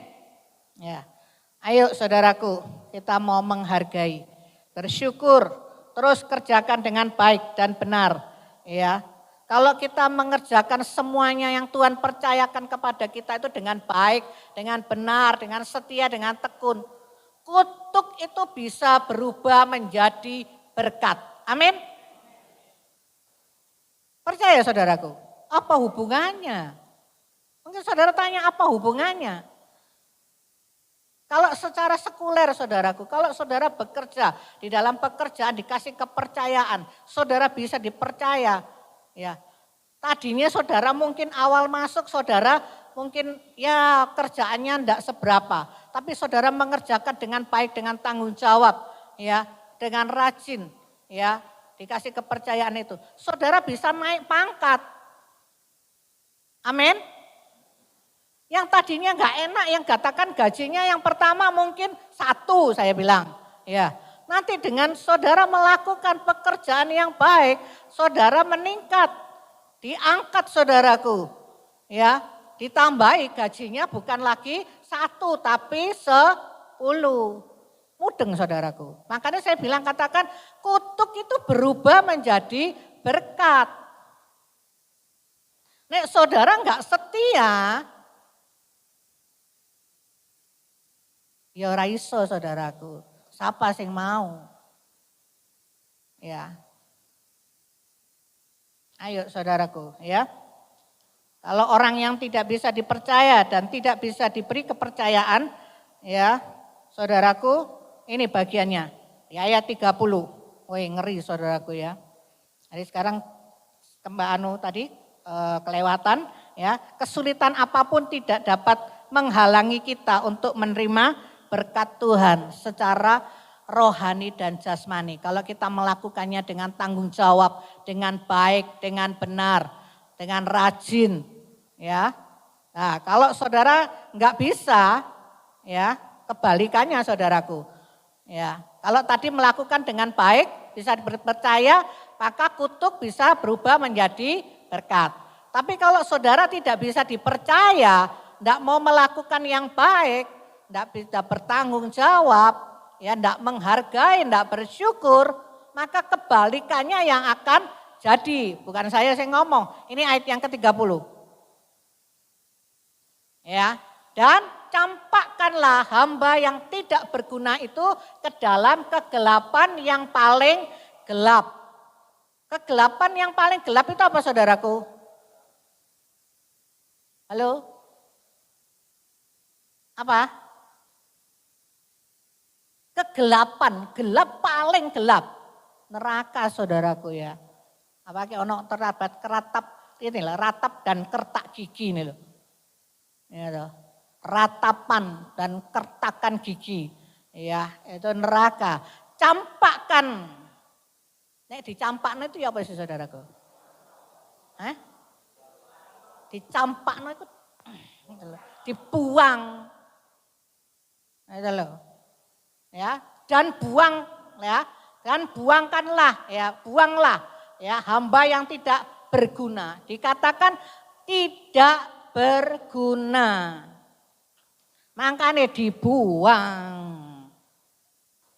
Ya. Ayo saudaraku, kita mau menghargai, bersyukur, terus kerjakan dengan baik dan benar, ya. Kalau kita mengerjakan semuanya yang Tuhan percayakan kepada kita itu dengan baik, dengan benar, dengan setia, dengan tekun, kutuk itu bisa berubah menjadi berkat. Amin. Percaya saudaraku? Apa hubungannya? Mungkin saudara tanya apa hubungannya? Kalau secara sekuler saudaraku, kalau saudara bekerja di dalam pekerjaan dikasih kepercayaan, saudara bisa dipercaya. Ya, tadinya saudara mungkin awal masuk saudara mungkin ya kerjaannya enggak seberapa, tapi saudara mengerjakan dengan baik, dengan tanggung jawab, ya, dengan rajin, ya, dikasih kepercayaan itu, saudara bisa naik pangkat. Amin. Yang tadinya enggak enak, yang katakan gajinya yang pertama mungkin 1 saya bilang, ya. Nanti dengan saudara melakukan pekerjaan yang baik, saudara meningkat, diangkat saudaraku, ya, ditambahi gajinya bukan lagi 1 tapi 10. Mudeng saudaraku. Makanya saya bilang katakan kutuk itu berubah menjadi berkat. Nek saudara enggak setia, ya ora iso saudaraku. Siapa sing mau? Ya. Ayo saudaraku, ya. Kalau orang yang tidak bisa dipercaya dan tidak bisa diberi kepercayaan, ya, saudaraku, ini bagiannya. Di ayat 30. Woi, ngeri saudaraku ya. Jadi sekarang tadi kelewatan, ya. Kesulitan apapun tidak dapat menghalangi kita untuk menerima berkat Tuhan secara rohani dan jasmani. Kalau kita melakukannya dengan tanggung jawab, dengan baik, dengan benar, dengan rajin, ya. Nah, kalau saudara nggak bisa, ya, kebalikannya saudaraku. Ya, kalau tadi melakukan dengan baik, bisa dipercaya, maka kutuk bisa berubah menjadi berkat. Tapi kalau saudara tidak bisa dipercaya, nggak mau melakukan yang baik, tidak bisa bertanggung jawab, ya tidak menghargai, tidak bersyukur, maka kebalikannya yang akan jadi. Bukan saya ngomong, ini ayat yang ke-30. Ya, dan campakkanlah hamba yang tidak berguna itu ke dalam kegelapan yang paling gelap. Kegelapan yang paling gelap itu apa saudaraku? Halo? Apa? Kegelapan, gelap paling gelap. Neraka saudaraku ya. Apalagi ono terdapat keratap, inilah ratap dan kertak gigi ini loh. Ya loh. Ratapan dan kertakan gigi. Ya, itu neraka. Campakkan. Nek dicampakno itu ya apa sih saudaraku? Hah? Dicampakno itu dibuang. Itu loh. Ya, dan buang, ya, dan buangkanlah, ya, buanglah, ya, hamba yang tidak berguna. Dikatakan tidak berguna, makanya dibuang.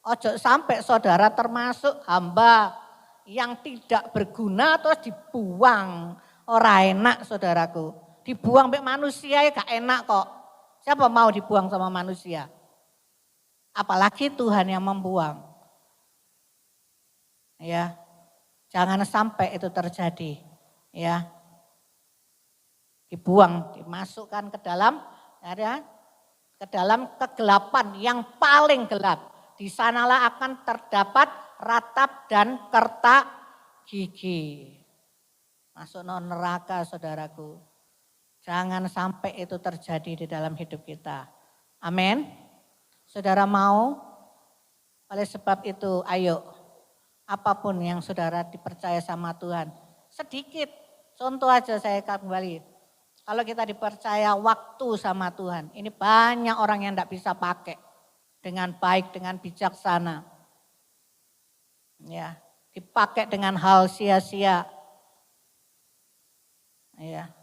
Ojo sampai saudara termasuk hamba yang tidak berguna terus dibuang. Ora enak saudaraku. Dibuang sampai manusia ya gak enak kok. Siapa mau dibuang sama manusia? Apalagi Tuhan yang membuang. Ya. Jangan sampai itu terjadi. Ya. Dibuang, dimasukkan ke dalam, ya, ke dalam kegelapan yang paling gelap. Di sanalah akan terdapat ratap dan kertak gigi. Masuk neraka saudaraku. Jangan sampai itu terjadi di dalam hidup kita. Amin. Saudara mau? Oleh sebab itu ayo apapun yang saudara dipercaya sama Tuhan. Sedikit, contoh aja saya kembali. Kalau kita dipercaya waktu sama Tuhan, ini banyak orang yang tidak bisa pakai dengan baik, dengan bijaksana. Ya, dipakai dengan hal sia-sia. Ya.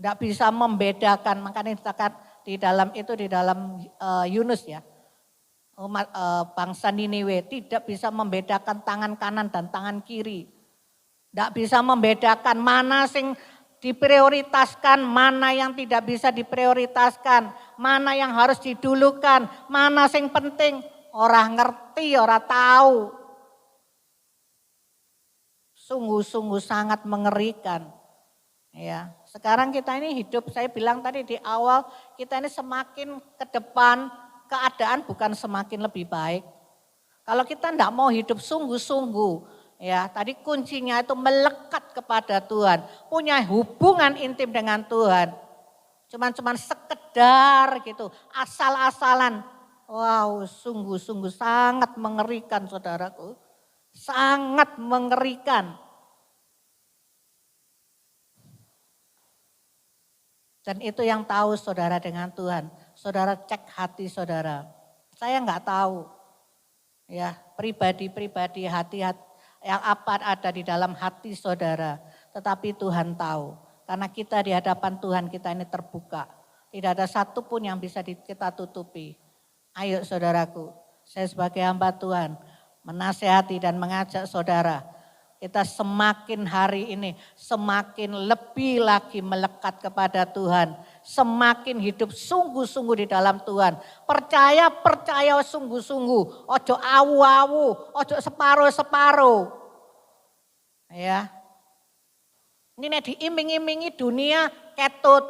Tidak bisa membedakan, makanya dikatakan di dalam Yunus ya. Umat bangsa Niniwe tidak bisa membedakan tangan kanan dan tangan kiri. Tidak bisa membedakan mana sing diprioritaskan, mana yang tidak bisa diprioritaskan, mana yang harus didulukan, mana sing penting. Orang ngerti, orang tahu. Sungguh-sungguh sangat mengerikan. Ya, sekarang kita ini hidup, saya bilang tadi di awal, kita ini semakin ke depan, keadaan bukan semakin lebih baik. Kalau kita tidak mau hidup sungguh-sungguh, ya tadi kuncinya itu melekat kepada Tuhan, punya hubungan intim dengan Tuhan. Cuman sekedar gitu, asal-asalan. Wow, sungguh-sungguh sangat mengerikan saudaraku. Sangat mengerikan. Dan itu yang tahu saudara dengan Tuhan. Saudara cek hati saudara. Saya enggak tahu. Ya, pribadi-pribadi hati yang apa ada di dalam hati saudara. Tetapi Tuhan tahu. Karena kita di hadapan Tuhan kita ini terbuka. Tidak ada satupun yang bisa kita tutupi. Ayo saudaraku, saya sebagai hamba Tuhan menasehati dan mengajak saudara. Kita semakin hari ini semakin lebih lagi melekat kepada Tuhan. Semakin hidup sungguh-sungguh di dalam Tuhan. Percaya sungguh-sungguh. Ojo awu-awu, ojo separuh-separuh. Ya. Ini diiming-imingi dunia ketut.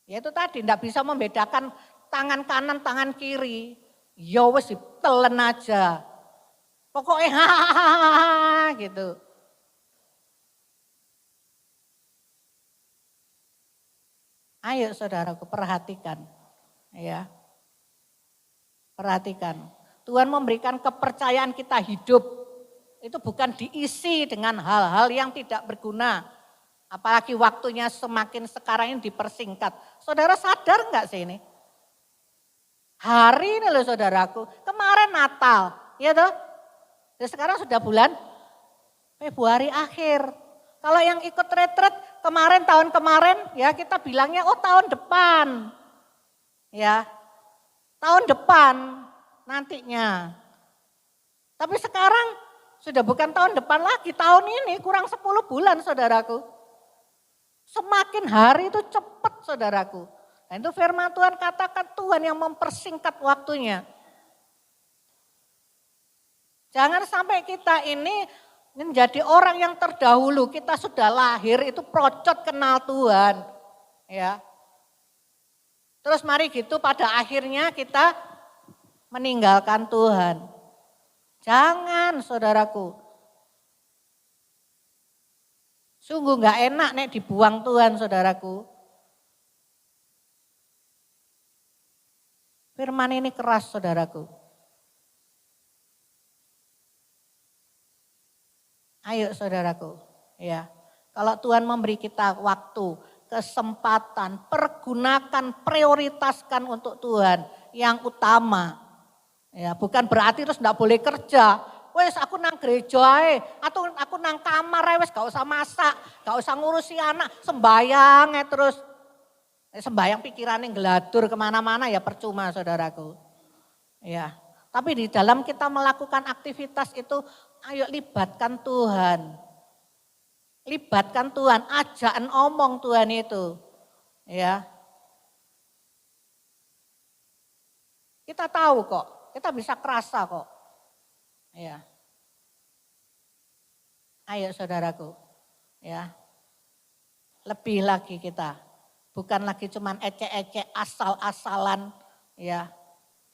Ya itu tadi tidak bisa membedakan tangan kanan, tangan kiri. Ya wes ditelen aja. Pokoknya hahaha gitu. Ayo saudaraku perhatikan. Ya. Perhatikan. Tuhan memberikan kepercayaan kita hidup. Itu bukan diisi dengan hal-hal yang tidak berguna. Apalagi waktunya semakin sekarang ini dipersingkat. Saudara sadar enggak sih ini? Hari ini loh saudaraku, kemarin Natal, ya toh? Dan sekarang sudah bulan Februari akhir. Kalau yang ikut retret kemarin, tahun kemarin ya kita bilangnya oh tahun depan. Ya, tahun depan nantinya. Tapi sekarang sudah bukan tahun depan lagi, tahun ini kurang 10 bulan saudaraku. Semakin hari itu cepat saudaraku. Nah itu firman Tuhan katakan Tuhan yang mempersingkat waktunya. Jangan sampai kita ini menjadi orang yang terdahulu. Kita sudah lahir itu procot kenal Tuhan. Ya. Terus mari gitu pada akhirnya kita meninggalkan Tuhan. Jangan saudaraku. Sungguh gak enak nek dibuang Tuhan saudaraku. Firman ini keras saudaraku. Ayo saudaraku, ya. Kalau Tuhan memberi kita waktu, kesempatan, pergunakan, prioritaskan untuk Tuhan yang utama. Ya, bukan berarti terus enggak boleh kerja. Wes aku nang gereja atau aku nang kamar wes gak usah masak, gak usah ngurusi anak, sembayang terus. Sembayang pikirannya ngeladur kemana-mana ya percuma saudaraku. Ya, tapi di dalam kita melakukan aktivitas itu ayo libatkan Tuhan. Libatkan Tuhan, ajakan omong Tuhan itu. Ya. Kita tahu kok, kita bisa kerasa kok. Ya. Ayo saudaraku. Ya. Lebih lagi kita. Bukan lagi cuman ecek-ecek asal-asalan. Ya.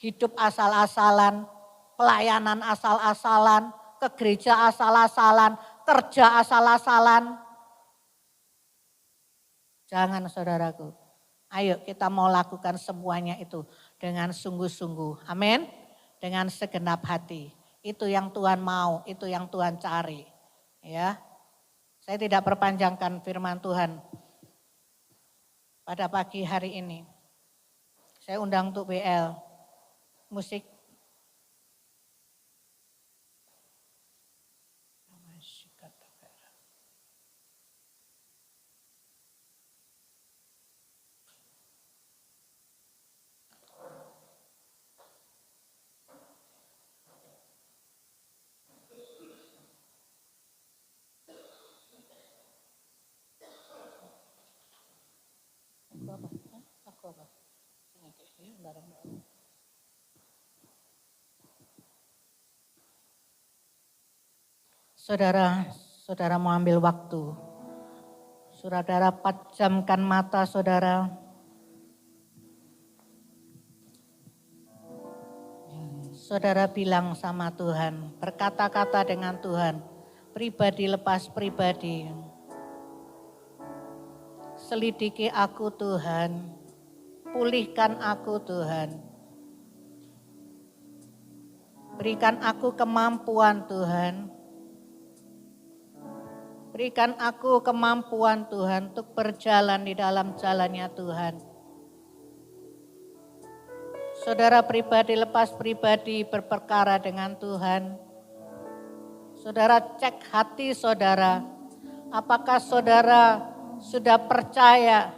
Hidup asal-asalan, pelayanan asal-asalan, ke gereja asal-asalan, kerja asal-asalan. Jangan saudaraku. Ayo kita mau lakukan semuanya itu dengan sungguh-sungguh. Amin. Dengan segenap hati. Itu yang Tuhan mau, itu yang Tuhan cari. Ya, saya tidak perpanjangkan firman Tuhan pada pagi hari ini. Saya undang untuk BL, musik. Saudara mau ambil waktu. Saudara pejamkan mata saudara. Saudara bilang sama Tuhan, berkata-kata dengan Tuhan, pribadi lepas pribadi. Selidiki aku Tuhan, pulihkan aku Tuhan. Berikan aku kemampuan Tuhan. Berikan aku kemampuan Tuhan untuk berjalan di dalam jalannya Tuhan. Saudara pribadi lepas pribadi berperkara dengan Tuhan. Saudara cek hati saudara. Apakah saudara sudah percaya?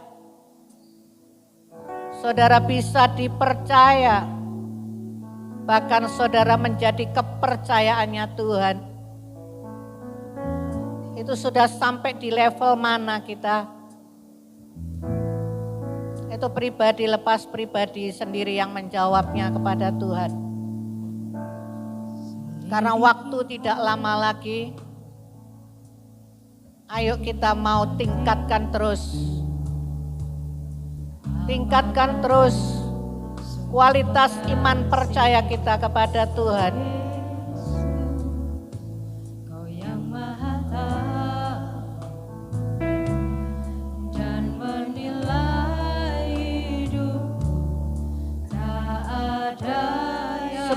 Saudara bisa dipercaya. Bahkan saudara menjadi kepercayaannya Tuhan. Itu sudah sampai di level mana kita? Itu pribadi lepas pribadi sendiri yang menjawabnya kepada Tuhan. Karena waktu tidak lama lagi, ayo kita mau tingkatkan terus. Tingkatkan terus kualitas iman percaya kita kepada Tuhan.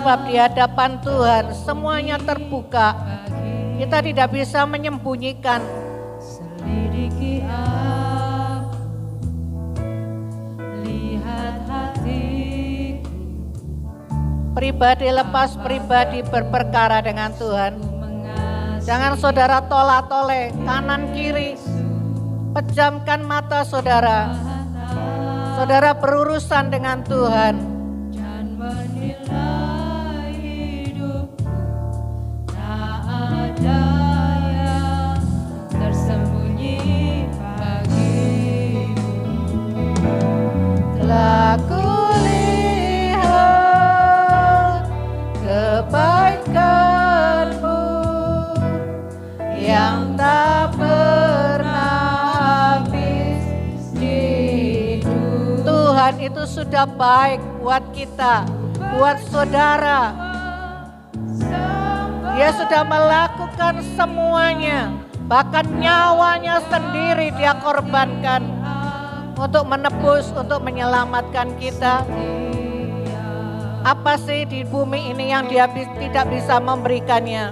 Sebab di hadapan Tuhan semuanya terbuka. Kita tidak bisa menyembunyikan. Selidiki aku, lihat hatiku. Pribadi lepas pribadi berperkara dengan Tuhan. Jangan saudara tolak-toleh kanan kiri. Pejamkan mata saudara. Saudara berurusan dengan Tuhan. Aku lihat kebaikan-Mu yang tak pernah habis di hidup. Tuhan itu sudah baik buat kita, buat saudara. Dia sudah melakukan semuanya, bahkan nyawanya sendiri Dia korbankan. Untuk menebus, untuk menyelamatkan kita. Apa sih di bumi ini yang Dia tidak bisa memberikannya?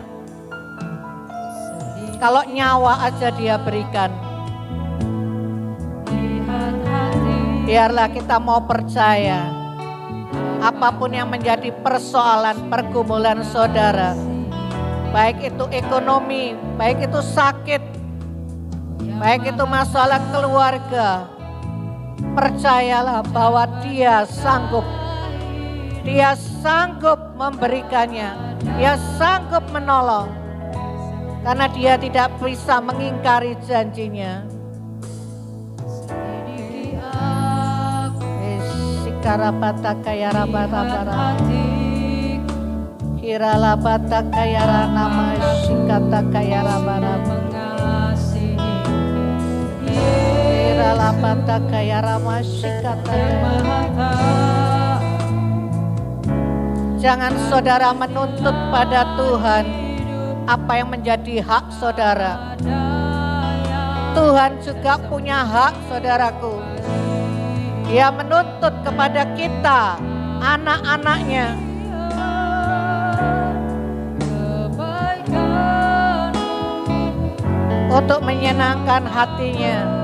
Kalau nyawa aja Dia berikan. Biarlah kita mau percaya. Apapun yang menjadi persoalan, pergumulan saudara. Baik itu ekonomi, baik itu sakit, baik itu masalah keluarga. Percayalah bahwa Dia sanggup. Dia sanggup memberikannya. Dia sanggup menolong. Karena Dia tidak bisa mengingkari janjinya. Sikarabata kaya rabata Kiralabata kaya ranama sikata kaya rabata. Lapata kaya ramasikata. Jangan saudara menuntut pada Tuhan apa yang menjadi hak saudara. Tuhan juga punya hak saudaraku. Dia menuntut kepada kita, anak-anaknya. untuk menyenangkan hatinya.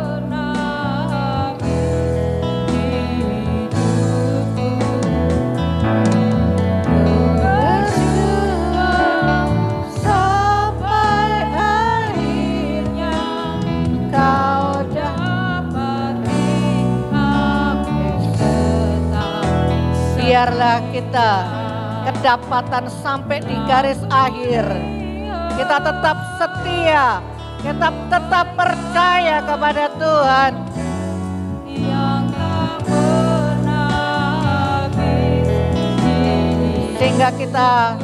Biarlah kita kedapatan sampai di garis akhir. Kita tetap setia, kita tetap percaya kepada Tuhan. Sehingga kita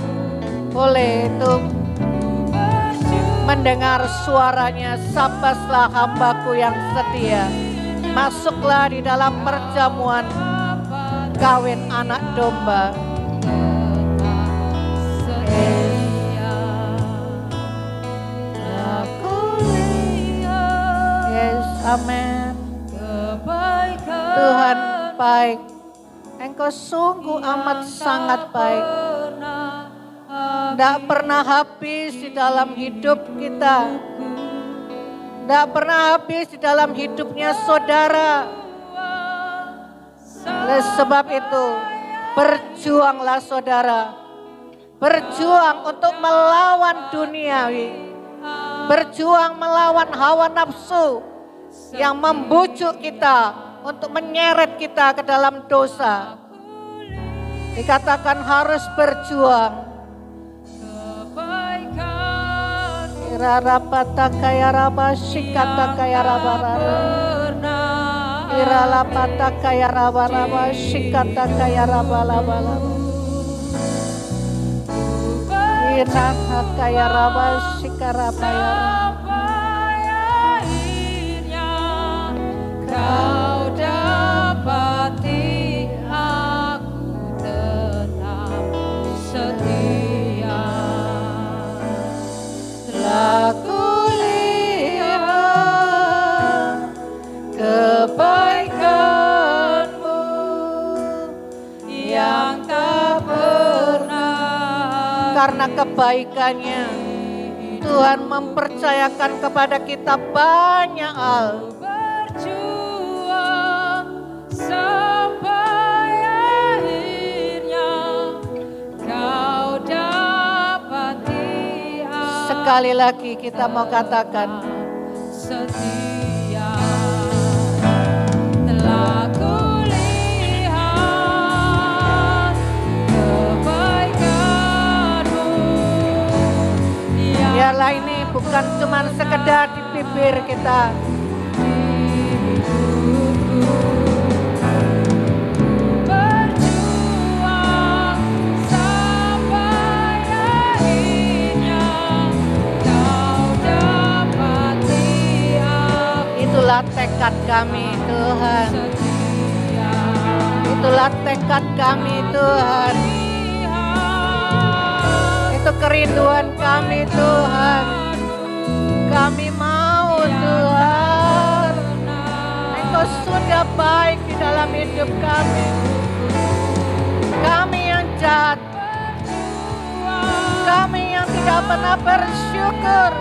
boleh itu mendengar suaranya, sapaslah hambaku yang setia. Masuklah di dalam perjamuan kawin anak domba. Yes, amin. Tuhan baik. Engkau sungguh amat sangat baik. Tidak pernah habis di dalam hidup kita. Tidak pernah habis di dalam hidupnya saudara. Oleh sebab itu, berjuanglah saudara. Berjuang untuk melawan duniawi. Berjuang melawan hawa nafsu yang membujuk kita untuk menyeret kita ke dalam dosa. Dikatakan harus berjuang. Irarapata kaya raba shikata kaya raba raba. Iralapata kaya raba raba shikata kaya raba raba raba. Irana kaya raba shikaraba ya. Kau dapati aku tetap setia. Telah kulihat kebaikanmu yang tak pernah. Karena kebaikannya Tuhan mempercayakan kepada kita banyak hal. Sampai akhirnya kau dapati. Sekali lagi kita mau katakan setia. Telah kulihat kebaikanmu. Biarlah ini bukan cuma sekedar di bibir kita. Itulah tekad kami Tuhan. Itulah tekad kami Tuhan. Itu kerinduan kami Tuhan. Kami mau Tuhan. Engkau sudah baik di dalam hidup kami. Kami yang jahat. Kami yang tidak pernah bersyukur.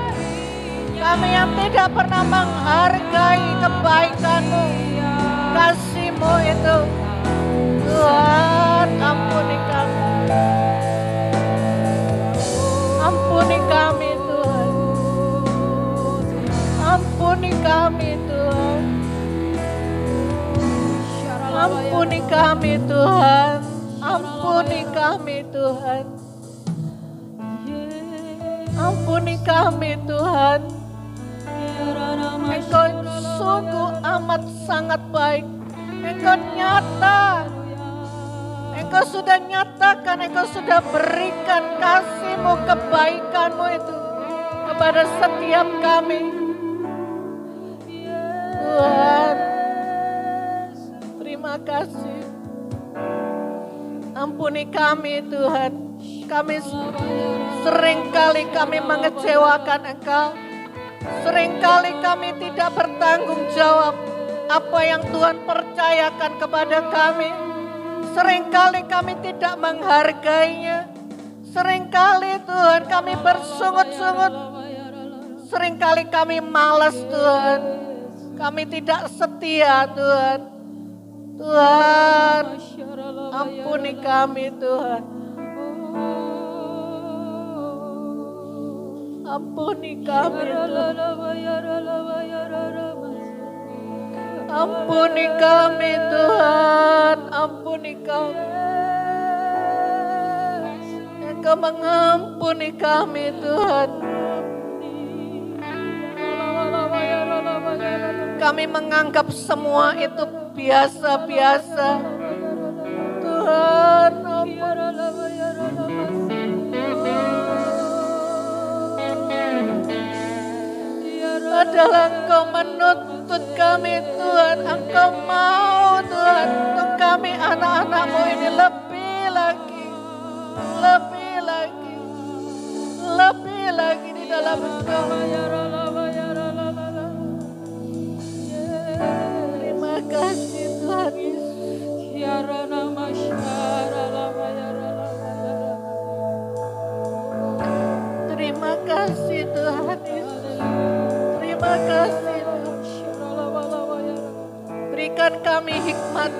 Kami yang tidak pernah menghargai kebaikan-Mu, kasih-Mu itu. Tuhan, ampuni kami. Ampuni kami Tuhan. Ampuni kami Tuhan. Ampuni kami Tuhan. Ampuni kami Tuhan. Ampuni kami Tuhan. Engkau sungguh amat sangat baik. Engkau nyata. Engkau sudah nyatakan, Engkau sudah berikan kasih-Mu, kebaikan-Mu itu kepada setiap kami. Tuhan, terima kasih. Ampuni kami Tuhan. Kami seringkali kami mengecewakan Engkau. Seringkali kami tidak bertanggung jawab apa yang Tuhan percayakan kepada kami. Seringkali kami tidak menghargainya. Seringkali Tuhan kami bersungut-sungut. Seringkali kami malas Tuhan. Kami tidak setia Tuhan. Tuhan, ampuni kami Tuhan. Ampuni kami Tuhan. Ampuni kami Tuhan. Ampuni kami. Engkau mengampuni kami Tuhan. Kami menganggap semua itu biasa-biasa. Tuhan, adalah Engkau menuntut kami Tuhan. Engkau mau Tuhan untuk kami anak-anak-Mu ini lebih lagi. Lebih lagi. Lebih lagi di dalam Engkau. Terima kasih Tuhan Yesus. Terima kasih Tuhan Yesus. Terima kasih Tuhan. Berikan kami hikmat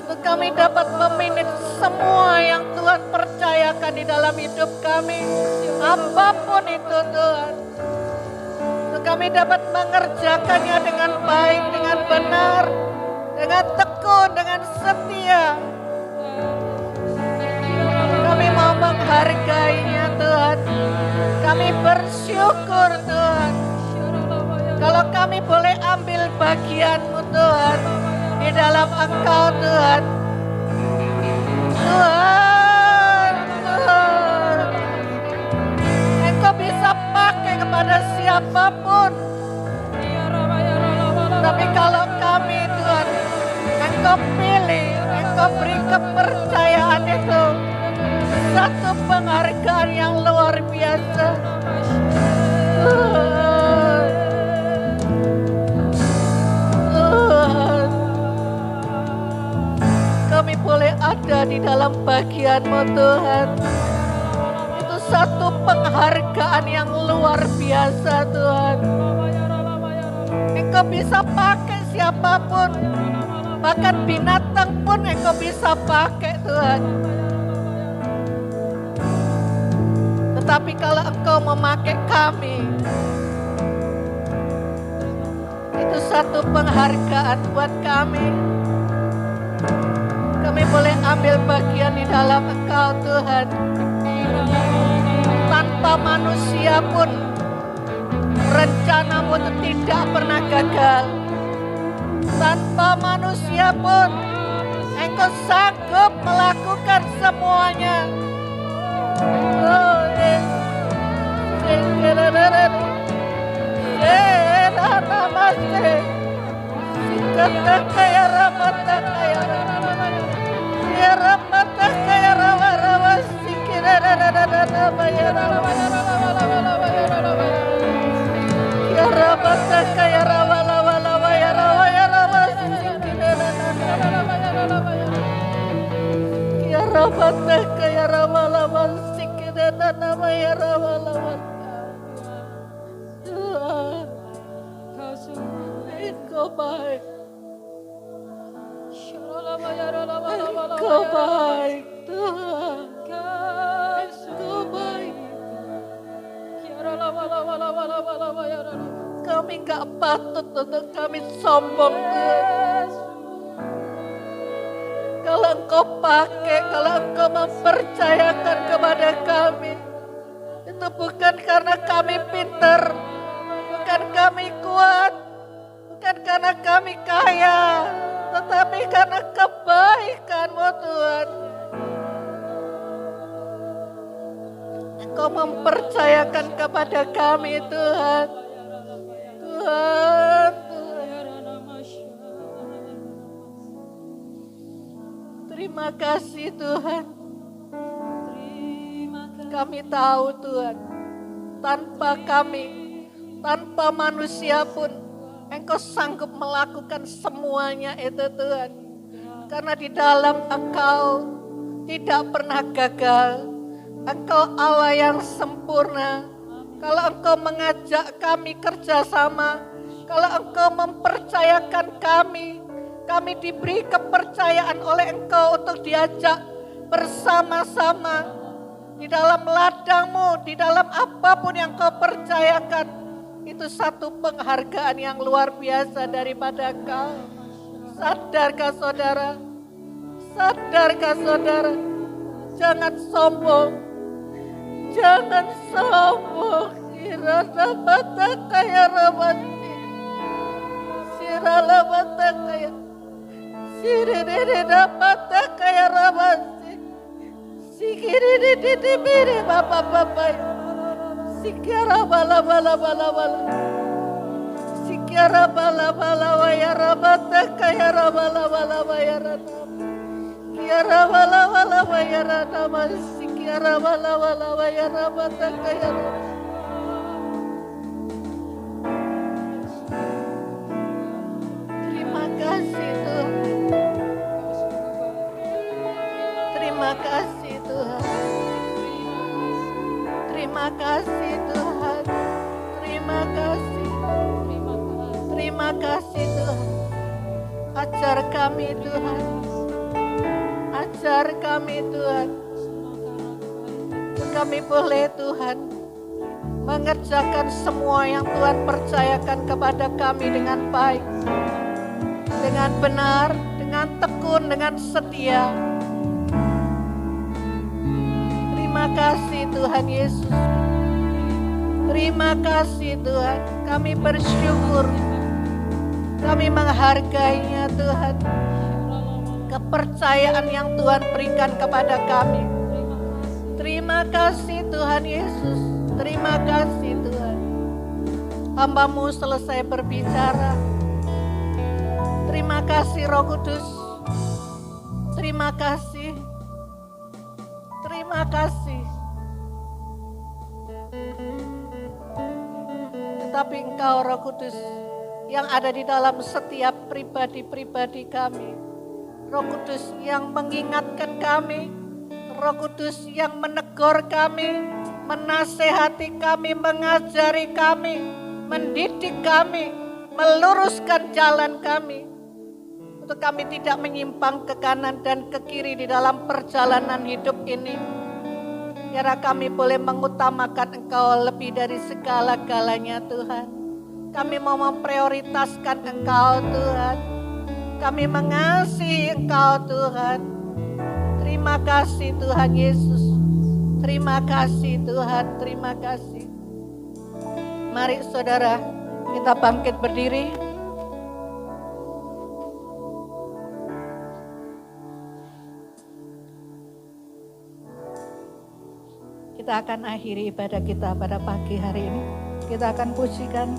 untuk kami dapat memanage semua yang Tuhan percayakan di dalam hidup kami. Apapun itu Tuhan. Untuk kami dapat mengerjakannya dengan baik, dengan benar, dengan tekun, dengan setia. Kami mau menghargainya Tuhan. Kami bersyukur Tuhan. Kalau kami boleh ambil bagian-Mu Tuhan. Di dalam Engkau Tuhan. Tuhan, Tuhan. Engkau bisa pakai kepada siapapun. Tapi kalau kami Tuhan, Engkau pilih, Engkau beri kepercayaan itu. Satu penghargaan yang luar biasa. Tuhan, Tuhan, kami boleh ada di dalam bagian-Mu Tuhan. Itu satu penghargaan yang luar biasa Tuhan. Engkau bisa pakai siapapun. Bahkan binatang pun Engkau bisa pakai Tuhan. Tetapi kalau Engkau memakai kami, itu satu penghargaan buat kami. Kami boleh ambil bagian di dalam Engkau Tuhan. Tanpa manusia pun rencana-Mu itu tidak pernah gagal. Tanpa manusia pun Engkau sanggup melakukan semuanya. Oh, Engkau baik. Engkau baik Tuhan. Engkau baik. Kami gak patut untuk kami sombong Tuhan. Kalau Engkau pakai, kalau Engkau mempercayakan kepada kami, itu bukan karena kami pintar, bukan kami kuat, bukan karena kami kaya, tetapi karena kebaikan-Mu Tuhan. Engkau mempercayakan kepada kami Tuhan. Tuhan, terima kasih Tuhan. Kami tahu Tuhan, tanpa kami, tanpa manusia pun, Engkau sanggup melakukan semuanya itu Tuhan. Karena di dalam Engkau tidak pernah gagal. Engkau Allah yang sempurna. kalau Engkau mengajak kami kerjasama, kalau Engkau mempercayakan kami diberi kepercayaan oleh Engkau untuk diajak bersama-sama di dalam ladang-Mu, di dalam apapun yang Engkau percayakan. Itu satu penghargaan yang luar biasa daripada Kau. Sadarkah saudara? Sadarkah saudara? Jangan sombong. Jangan sombong. Sirala mata kaya ramati. Sirala mata kaya. Sirene mata kaya ramati. Sikiri di biri bapak. Sikara bala. Sikara bala waya ramata kaya bala waya ramata. Kiara wala waya ramata. Sikara wala waya ramata kaya. Terima kasih Tuhan. Terima kasih Tuhan. Terima kasih Tuhan. Terima kasih. Terima kasih Tuhan. Ajar kami Tuhan. Ajar kami Tuhan. Kami boleh Tuhan mengerjakan semua yang Tuhan percayakan kepada kami dengan baik, dengan benar, dengan tekun, dengan setia. Terima kasih Tuhan Yesus. Terima kasih Tuhan. Kami bersyukur. Kami menghargainya Tuhan. Kepercayaan yang Tuhan berikan kepada kami. Terima kasih Tuhan Yesus. Terima kasih Tuhan. Hamba-Mu selesai berbicara. Terima kasih Roh Kudus. Terima kasih. Terima kasih. Tetapi Engkau Roh Kudus yang ada di dalam setiap pribadi-pribadi kami. Roh Kudus yang mengingatkan kami. Roh Kudus yang menegur kami, menasehati kami, mengajari kami, mendidik kami, meluruskan jalan kami. Untuk kami tidak menyimpang ke kanan dan ke kiri di dalam perjalanan hidup ini. Biar kami boleh mengutamakan Engkau lebih dari segala-galanya Tuhan. Kami mau memprioritaskan Engkau Tuhan. Kami mengasihi Engkau Tuhan. Terima kasih Tuhan Yesus. Terima kasih Tuhan, terima kasih. Mari saudara, kita bangkit berdiri. Kita akan akhiri ibadah kita pada pagi hari ini. Kita akan pujikan.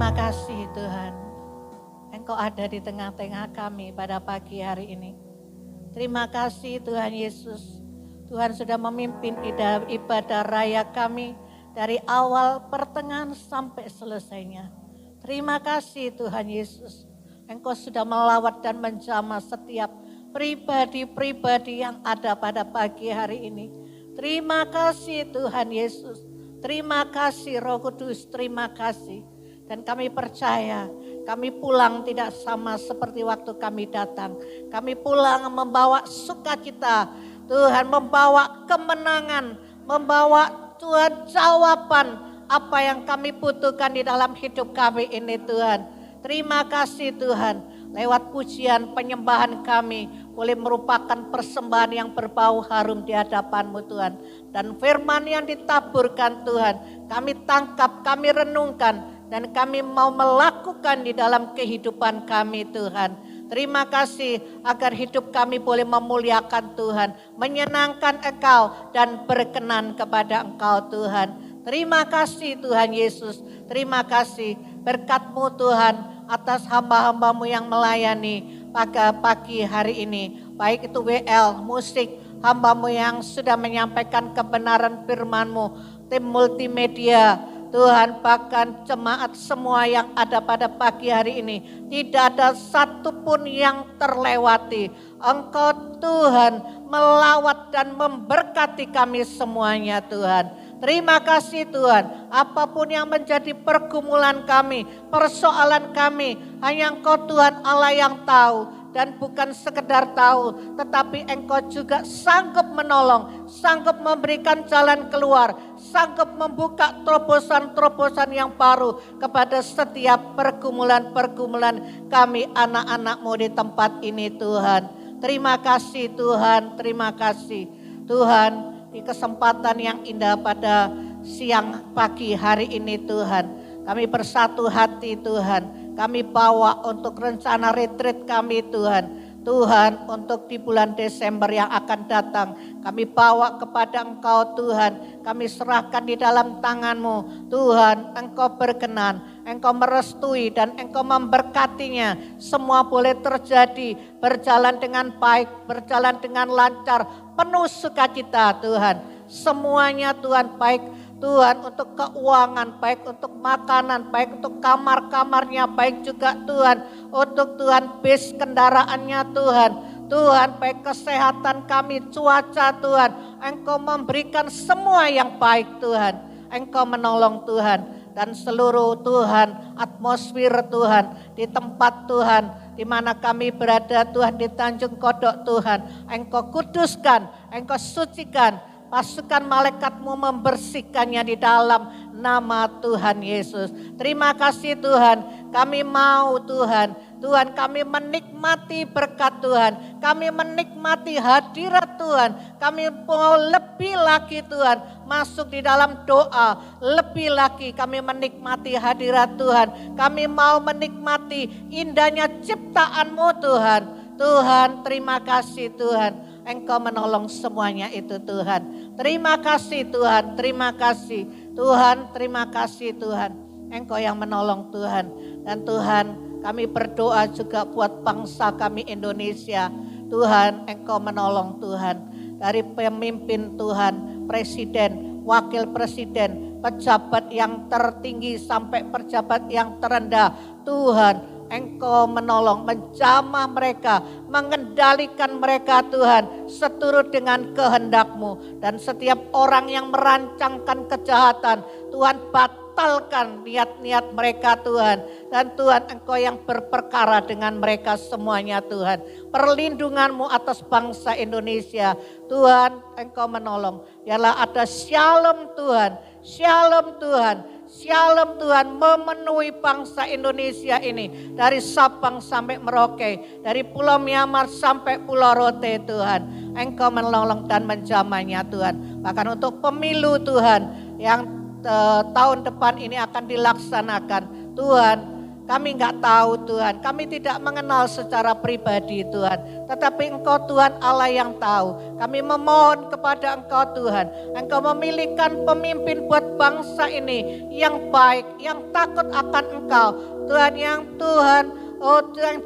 Terima kasih Tuhan. Engkau ada di tengah-tengah kami pada pagi hari ini. Terima kasih Tuhan Yesus. Tuhan sudah memimpin ibadah raya kami dari awal, pertengahan sampai selesainya. Terima kasih Tuhan Yesus. Engkau sudah melawat dan menjamah setiap pribadi-pribadi yang ada pada pagi hari ini. Terima kasih Tuhan Yesus. Terima kasih Roh Kudus, terima kasih. Dan kami percaya, kami pulang tidak sama seperti waktu kami datang. Kami pulang membawa sukacita, Tuhan, membawa kemenangan, membawa Tuhan jawaban apa yang kami butuhkan di dalam hidup kami ini Tuhan. Terima kasih Tuhan. Lewat pujian penyembahan kami boleh merupakan persembahan yang berbau harum di hadapan-Mu Tuhan. Dan firman yang ditaburkan Tuhan, kami tangkap, kami renungkan, dan kami mau melakukan di dalam kehidupan kami Tuhan. Terima kasih agar hidup kami boleh memuliakan Tuhan, menyenangkan Engkau dan berkenan kepada Engkau Tuhan. Terima kasih Tuhan Yesus, terima kasih berkat-Mu Tuhan atas hamba-hamba-Mu yang melayani pada pagi hari ini. Baik itu WL, musik, hamba-Mu yang sudah menyampaikan kebenaran firman-Mu, tim multimedia, Tuhan, bahkan jemaat semua yang ada pada pagi hari ini, tidak ada satupun yang terlewati. Engkau Tuhan melawat dan memberkati kami semuanya Tuhan. Terima kasih Tuhan, apapun yang menjadi pergumulan kami, persoalan kami, hanya Engkau Tuhan Allah yang tahu. Dan bukan sekedar tahu, tetapi Engkau juga sanggup menolong, sanggup memberikan jalan keluar, sanggup membuka terobosan-terobosan yang baru kepada setiap pergumulan-pergumulan kami anak-anak-Mu di tempat ini Tuhan. Terima kasih Tuhan, terima kasih Tuhan di kesempatan yang indah pada siang pagi hari ini Tuhan. Kami bersatu hati Tuhan. Kami bawa untuk rencana retreat kami Tuhan. Tuhan, untuk di bulan Desember yang akan datang, kami bawa kepada Engkau Tuhan. Kami serahkan di dalam tangan-Mu. Tuhan, Engkau berkenan, Engkau merestui dan Engkau memberkatinya. Semua boleh terjadi, berjalan dengan baik, berjalan dengan lancar, penuh sukacita Tuhan. Semuanya Tuhan, baik Tuhan untuk keuangan, baik untuk makanan, baik untuk kamar-kamarnya, baik juga Tuhan untuk Tuhan bis kendaraannya Tuhan. Tuhan, baik kesehatan kami, cuaca Tuhan, Engkau memberikan semua yang baik Tuhan. Engkau menolong Tuhan, dan seluruh Tuhan atmosfer Tuhan di tempat Tuhan di mana kami berada Tuhan, di Tanjung Kodok Tuhan, Engkau kuduskan, Engkau sucikan. Pasukan malaikat-Mu membersihkannya di dalam nama Tuhan Yesus. Terima kasih Tuhan, kami mau Tuhan, Tuhan kami menikmati berkat Tuhan, kami menikmati hadirat Tuhan, kami mau lebih lagi Tuhan masuk di dalam doa, lebih lagi kami menikmati hadirat Tuhan, kami mau menikmati indahnya ciptaan-Mu Tuhan. Tuhan, terima kasih Tuhan. Engkau menolong semuanya itu Tuhan. Terima kasih Tuhan, terima kasih Tuhan, terima kasih Tuhan. Engkau yang menolong Tuhan. Dan Tuhan, kami berdoa juga buat bangsa kami Indonesia. Tuhan, Engkau menolong Tuhan. Dari pemimpin Tuhan, presiden, wakil presiden, pejabat yang tertinggi sampai pejabat yang terendah. Tuhan, Engkau menolong, menjamah mereka, mengendalikan mereka Tuhan, seturut dengan kehendak-Mu. Dan setiap orang yang merancangkan kejahatan, Tuhan batalkan niat-niat mereka Tuhan. Dan Tuhan, Engkau yang berperkara dengan mereka semuanya Tuhan. Perlindungan-Mu atas bangsa Indonesia, Tuhan, Engkau menolong. Biarlah ada shalom Tuhan, shalom Tuhan. Shalom Tuhan memenuhi bangsa Indonesia ini. Dari Sabang sampai Merauke. Dari Pulau Myanmar sampai Pulau Rote Tuhan. Engkau menolong dan menjamahnya Tuhan. Bahkan untuk pemilu Tuhan yang tahun depan ini akan dilaksanakan. Tuhan, Kami nggak tahu Tuhan, kami tidak mengenal secara pribadi Tuhan. Tetapi Engkau Tuhan Allah yang tahu. Kami memohon kepada Engkau Tuhan. Engkau memilihkan pemimpin buat bangsa ini yang baik, yang takut akan Engkau. Tuhan yang Tuhan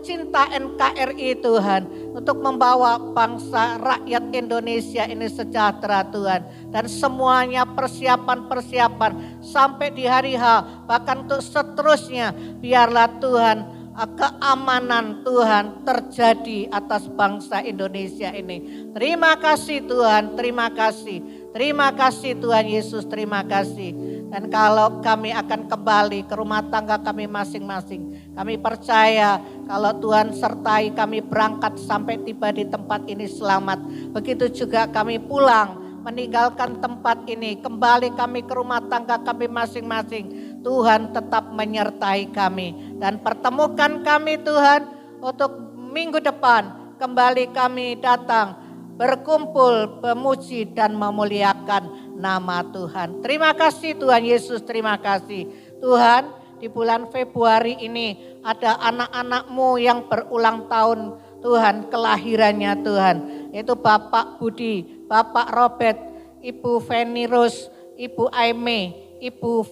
cinta NKRI Tuhan. Untuk membawa bangsa rakyat Indonesia ini sejahtera Tuhan. Dan semuanya persiapan-persiapan sampai di hari H, bahkan untuk seterusnya, biarlah Tuhan keamanan Tuhan terjadi atas bangsa Indonesia ini. Terima kasih Tuhan, terima kasih. Terima kasih Tuhan Yesus, terima kasih. Dan kalau kami akan kembali ke rumah tangga kami masing-masing, kami percaya kalau Tuhan sertai kami berangkat sampai tiba di tempat ini selamat. Begitu juga kami pulang meninggalkan tempat ini, kembali kami ke rumah tangga kami masing-masing. Tuhan tetap menyertai kami dan pertemukan kami Tuhan untuk minggu depan. Kembali kami datang berkumpul, memuji dan memuliakan nama Tuhan. Terima kasih Tuhan Yesus, terima kasih. Tuhan, di bulan Februari ini ada anak-anak-Mu yang berulang tahun Tuhan, kelahirannya Tuhan. Yaitu Bapak Budi, Bapak Robert, Ibu Feni Rose, Ibu Aime, Ibu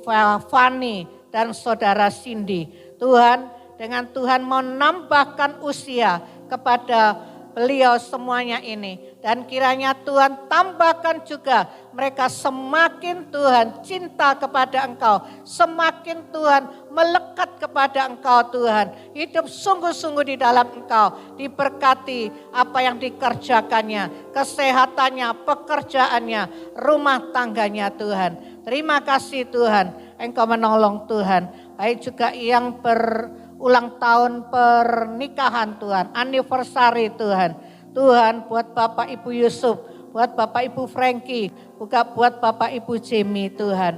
Fani, dan Saudara Cindy. Tuhan, dengan Tuhan mau nambahkan usia kepada beliau semuanya ini. Dan kiranya Tuhan tambahkan juga mereka semakin Tuhan cinta kepada Engkau. Semakin Tuhan melekat kepada Engkau Tuhan. Hidup sungguh-sungguh di dalam Engkau. Diberkati apa yang dikerjakannya. Kesehatannya, pekerjaannya, rumah tangganya Tuhan. Terima kasih Tuhan. Engkau menolong Tuhan. Baik juga yang berulang tahun pernikahan Tuhan. Anniversary Tuhan. Tuhan buat Bapak Ibu Yusuf, buat Bapak Ibu Frankie, juga buat Bapak Ibu Jamie Tuhan.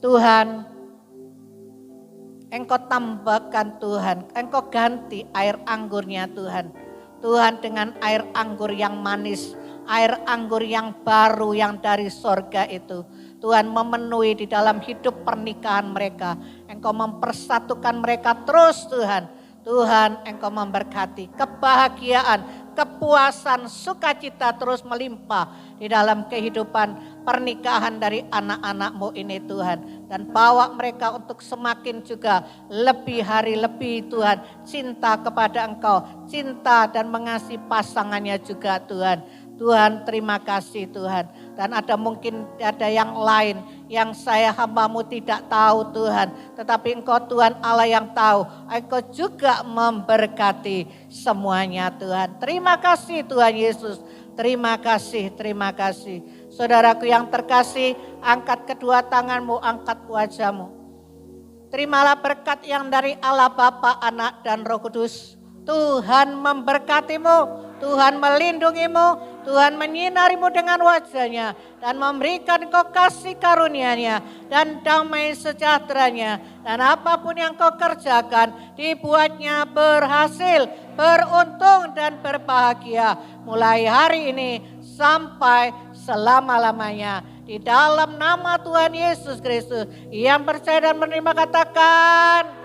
Tuhan, Engkau tambahkan Tuhan, Engkau ganti air anggurnya Tuhan. Tuhan dengan air anggur yang manis, air anggur yang baru yang dari sorga itu. Tuhan memenuhi di dalam hidup pernikahan mereka. Engkau mempersatukan mereka terus Tuhan. Tuhan Engkau memberkati kebahagiaan, kepuasan, sukacita terus melimpah di dalam kehidupan pernikahan dari anak-anak-Mu ini Tuhan. Dan bawa mereka untuk semakin juga lebih hari lebih Tuhan cinta kepada Engkau, cinta dan mengasihi pasangannya juga Tuhan. Tuhan terima kasih Tuhan. Dan mungkin ada yang lain yang saya hamba-Mu tidak tahu Tuhan. Tetapi Engkau Tuhan Allah yang tahu. Engkau juga memberkati semuanya Tuhan. Terima kasih Tuhan Yesus. Terima kasih, terima kasih. Saudaraku yang terkasih, angkat kedua tanganmu, angkat wajahmu. Terimalah berkat yang dari Allah Bapa, Anak dan Roh Kudus. Tuhan memberkatimu. Tuhan melindungimu, Tuhan menyinarimu dengan wajahnya dan memberikan kau kasih karunia-Nya dan damai sejahteranya. Dan apapun yang kau kerjakan dibuatnya berhasil, beruntung dan berbahagia. Mulai hari ini sampai selama-lamanya. Di dalam nama Tuhan Yesus Kristus yang percaya dan menerima katakan